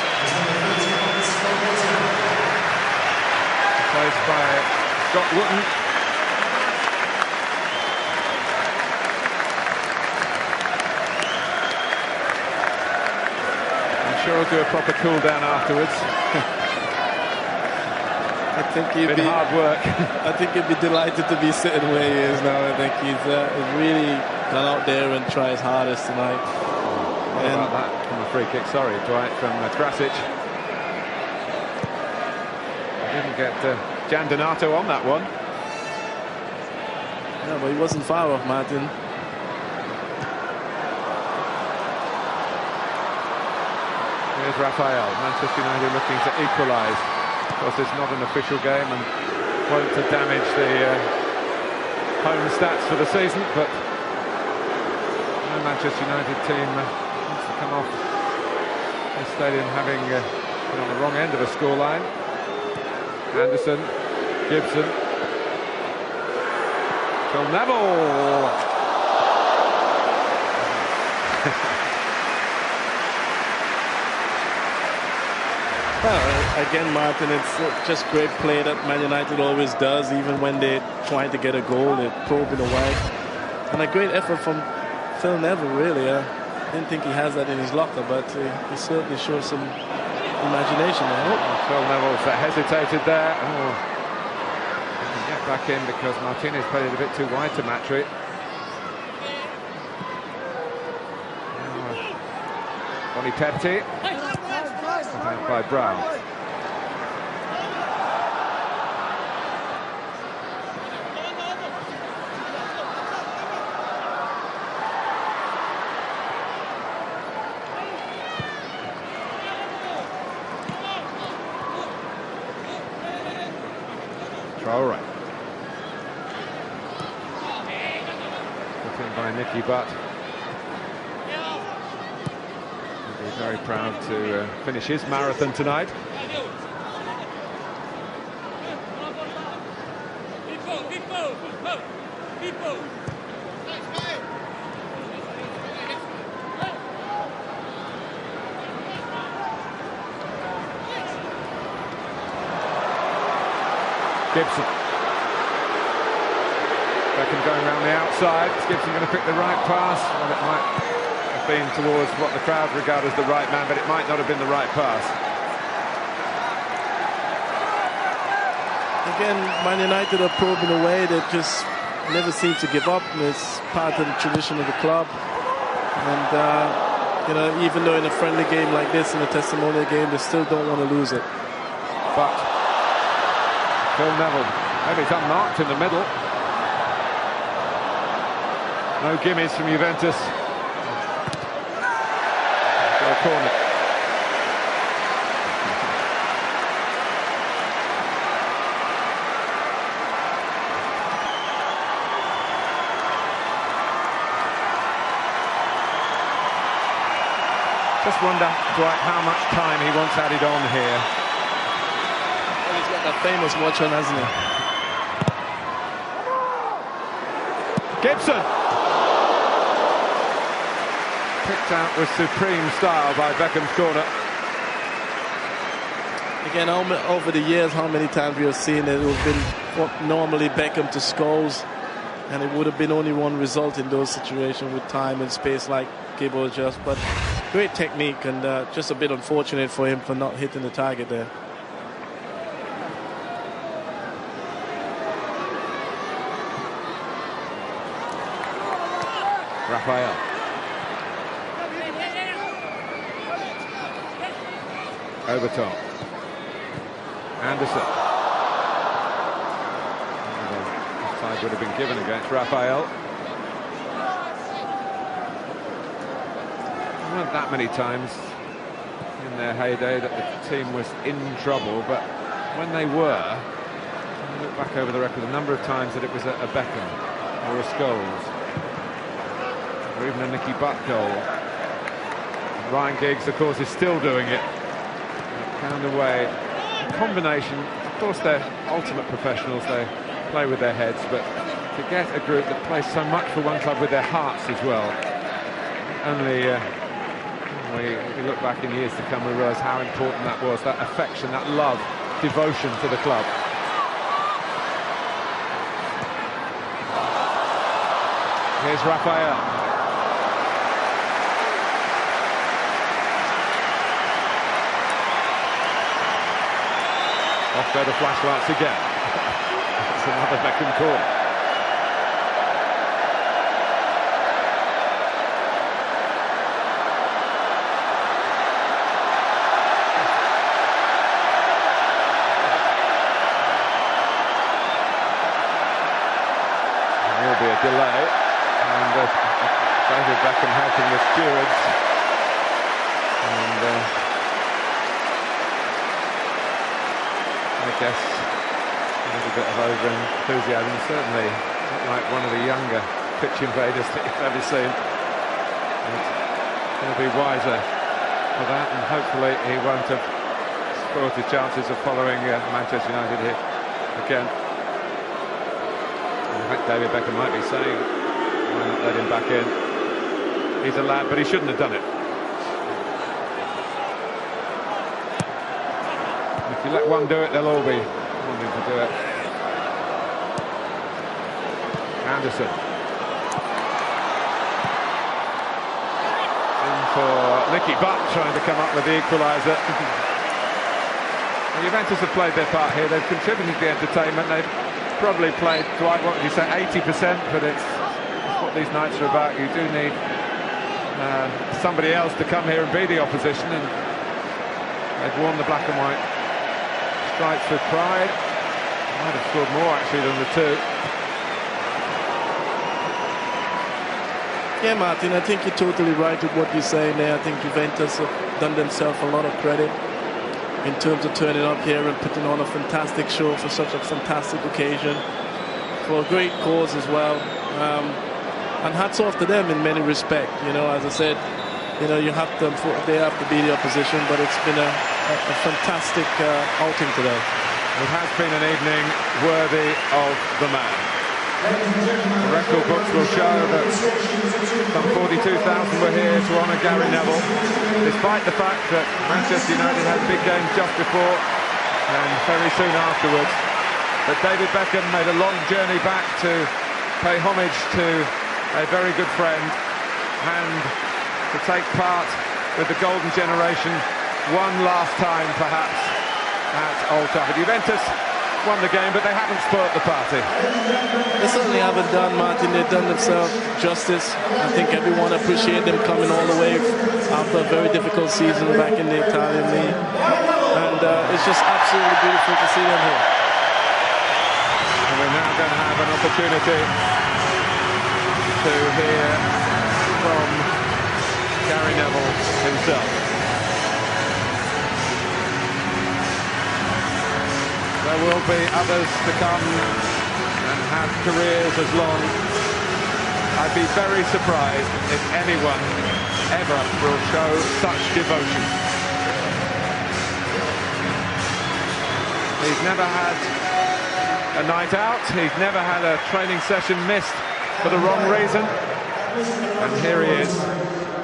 Replaced by Scott Wootton. I'm sure he'll do a proper cool down afterwards. I think he'd be hard work. I think he'd be delighted to be sitting where he is now. I think he's really gone out there and tried his hardest tonight. What about that from the free kick? Sorry, Dwight, from Krasic. Didn't get Jan Donato on that one. Yeah, but he wasn't far off, Martin. Here's Raphael. Manchester United looking to equalise. Of course, it's not an official game and won't to damage the home stats for the season, but no Manchester United team wants to come off the stadium having been on the wrong end of a scoreline. Anderson, Gibson, Phil Neville. Well, again, Martin, it's just great play that Man United always does, even when they're trying to get a goal, they're probing away. And a great effort from Phil Neville, really. I didn't think he has that in his locker, but he certainly shows some imagination there. Oh, Phil Neville's hesitated there. Oh, he can get back in because Martinez played it a bit too wide to Matri. Boniperti. By Brown. Traore. Put in by Nicky Butt. He's very proud to finish his marathon tonight. Gibson. Beckham going around the outside. Is Gibson going to pick the right pass? Well, it might have been towards what the crowd regard as the right man, but it might not have been the right pass. Again, Man United are probing away. They just never seem to give up. And it's part of the tradition of the club. And, you know, even though in a friendly game like this, in a testimonial game, they still don't want to lose it. But Phil Neville, maybe it's unmarked in the middle. No gimmies from Juventus. Go corner. Just wonder, Dwight, how much time he wants added on here. Well, he's got that famous watch on, hasn't he? Gibson! Picked out with supreme style by Beckham's corner. Again, over the years, how many times we have seen it would have been what normally Beckham to Scholes, and it would have been only one result in those situations with time and space like Gibbo just. But great technique, and just a bit unfortunate for him for not hitting the target there. Raphael. Overton. Anderson. Offside would have been given against Raphael. There weren't that many times in their heyday that the team was in trouble, but when they were, look back over the record, a number of times that it was a Beckham or a Scholes or even a Nicky Butt goal. Ryan Giggs, of course, is still doing it. Pound away. A combination, of course, they're ultimate professionals, they play with their heads, but to get a group that plays so much for one club with their hearts as well, only if we look back in years to come, we realise how important that was, that affection, that love, devotion to the club. Here's Raphael. Off go the flashlights again. It's another Beckham corner. There will be a delay, and David Beckham helping the stewards. And I guess a little bit of over-enthusiasm, certainly not like one of the younger pitch invaders that you've ever seen. He'll be wiser for that, and hopefully he won't have spoiled his chances of following Manchester United here again. I think David Beckham might be saying, why not let him back in? He's a lad, but he shouldn't have done it. If you let one do it, they'll all be wanting to do it. Anderson. In for Nicky Butt, trying to come up with the equaliser. Juventus have played their part here. They've contributed to the entertainment. They've probably played, what would you say, 80%, but it's what these nights are about. You do need somebody else to come here and be the opposition, and they've worn the black and white stripes with pride. Might have scored more actually than the two. Yeah, Martin, I think you're totally right with what you're saying there. I think Juventus have done themselves a lot of credit in terms of turning up here and putting on a fantastic show for such a fantastic occasion, for a great cause as well. And hats off to them in many respects. You know, as I said, you know, they have to be the opposition, but it's been a fantastic outing today. It has been an evening worthy of the man. The record books will show that some 42,000 were here to honour Gary Neville, despite the fact that Manchester United had big games just before and very soon afterwards. But David Beckham made a long journey back to pay homage to a very good friend and to take part with the golden generation one last time, perhaps, at Old Trafford. Juventus won the game, but they haven't spoilt the party. They certainly haven't done, Martin. They've done themselves justice. I think everyone appreciated them coming all the way after a very difficult season back in the Italian league. And it's just absolutely beautiful to see them here. And we're now going to have an opportunity to hear from Gary Neville himself. There will be others to come and have careers as long. I'd be very surprised if anyone ever will show such devotion. He's never had a night out, he's never had a training session missed for the wrong reason, and here he is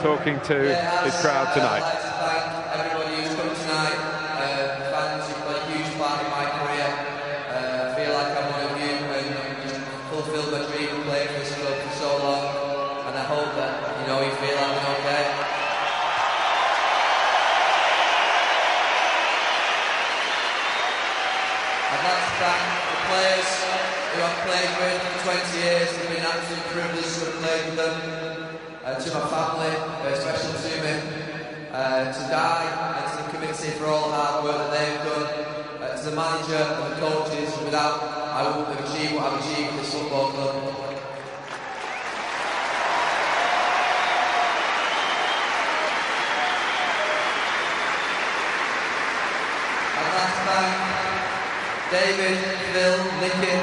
talking to his crowd tonight. I'd like to thank everybody who's come tonight, fans who've played a huge part in my career. I feel like I'm one of you and fulfilled my dream of playing for this club for so long, and I hope that you feel I'm okay. I'd like to thank the players who I've played with for 20 years. It's been an absolute privilege to have played with them. To my family, very special to me. To die and to the committee for all the hard work that they've done. To as a manager and the coaches. Without, I wouldn't have achieved what I've achieved in this football club. I'd like to thank David, Phil, Nicky,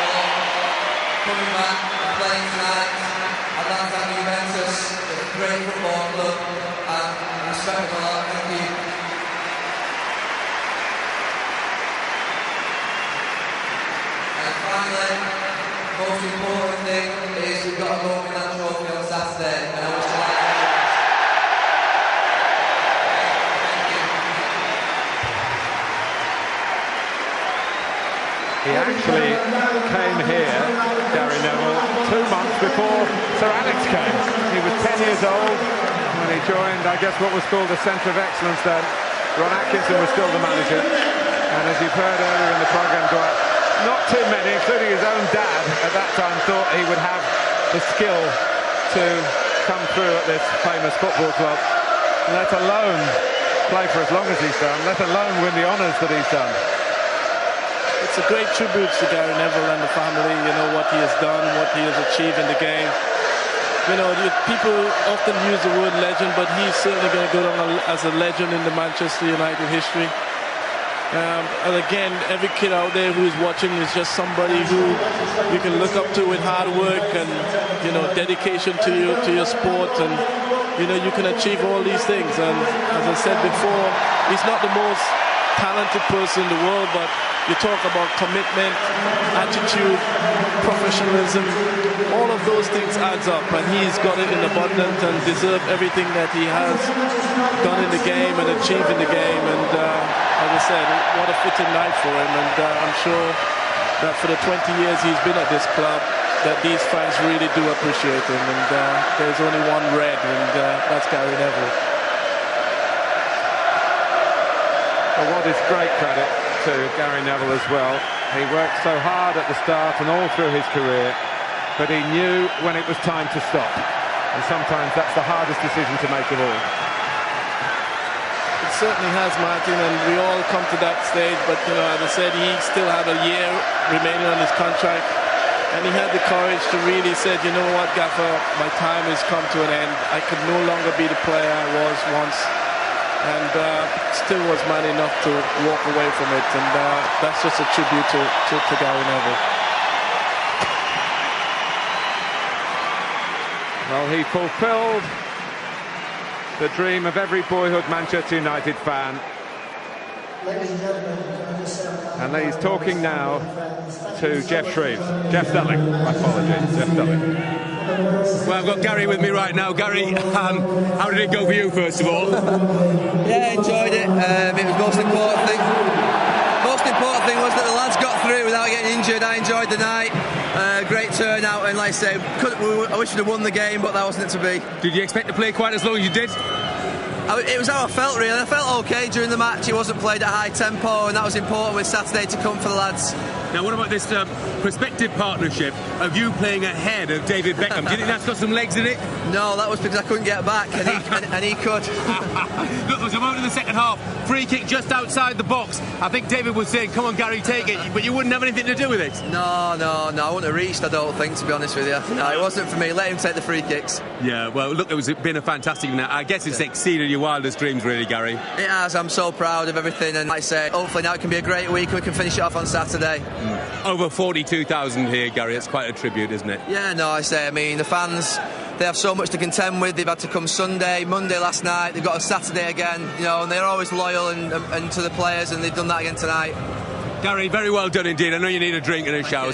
for coming back and playing tonight. I'd like to thank Juventus, a great football club, and respect them a lot. Thank you. And finally, the most important thing is we've got to go win that trophy on Saturday, and I wish to like He actually came here, Gary Neville, 2 months before Sir Alex came. He was 10 years old when he joined, I guess, what was called the Centre of Excellence then. Ron Atkinson was still the manager. And as you've heard earlier in the programme, Dwight, not too many, including his own dad at that time, thought he would have the skill to come through at this famous football club, let alone play for as long as he's done, let alone win the honours that he's done. It's a great tribute to Gary Neville and the family, you know, what he has done, what he has achieved in the game. You know, people often use the word legend, but he's certainly going to go down as a legend in the Manchester United history. And again, every kid out there who's watching is just somebody who you can look up to with hard work and, you know, dedication to your sport, and, you know, you can achieve all these things. And as I said before, he's not the most talented person in the world, but you talk about commitment, attitude, professionalism, all of those things adds up, and he's got it in abundance and deserved everything that he has done in the game and achieved in the game. And as I said, what a fitting night for him, and I'm sure that for the 20 years he's been at this club, that these fans really do appreciate him, and there's only one red, and that's Gary Neville. Well, what is great credit to Gary Neville as well. He worked so hard at the start and all through his career, but he knew when it was time to stop. And sometimes that's the hardest decision to make of all. It certainly has, Martin, and we all come to that stage, but, you know, as I said, he still had a year remaining on his contract, and he had the courage to really say, you know what, Gaffer, my time has come to an end. I could no longer be the player I was once. And still was man enough to walk away from it, and that's just a tribute to Gary Neville. Well, he fulfilled the dream of every boyhood Manchester United fan. And he's talking now to Jeff Shreves. Jeff Stelling, my apologies, Jeff Stelling. Well, I've got Gary with me right now. Gary, how did it go for you, first of all? Yeah, enjoyed it. It was the most important thing. Most important thing was that the lads got through without getting injured. I enjoyed the night. Great turnout, and like I say, I wish we'd have won the game, but that wasn't it to be. Did you expect to play quite as long as you did? It was how I felt, really. I felt okay during the match. It wasn't played at high tempo, and that was important with Saturday to come for the lads. Now, what about this prospective partnership of you playing ahead of David Beckham? Do you think that's got some legs in it? No, that was because I couldn't get back, and he could. Look, there was a moment in the second half, free kick just outside the box. I think David was saying, come on, Gary, take it, but you wouldn't have anything to do with it. No, I wouldn't have reached, I don't think, to be honest with you. No, it wasn't for me. Let him take the free kicks. Yeah, well, look, it's been a fantastic night. I guess it's exceeded your wildest dreams, really, Gary. It has. I'm so proud of everything, and like I say, hopefully now it can be a great week and we can finish it off on Saturday. Over 42,000 here, Gary. It's quite a tribute, isn't it? Yeah, no, I mean, the fans, they have so much to contend with. They've had to come Sunday, Monday last night. They've got a Saturday again, you know, and they're always loyal and to the players, and they've done that again tonight. Gary, very well done indeed. I know you need a drink and a shower.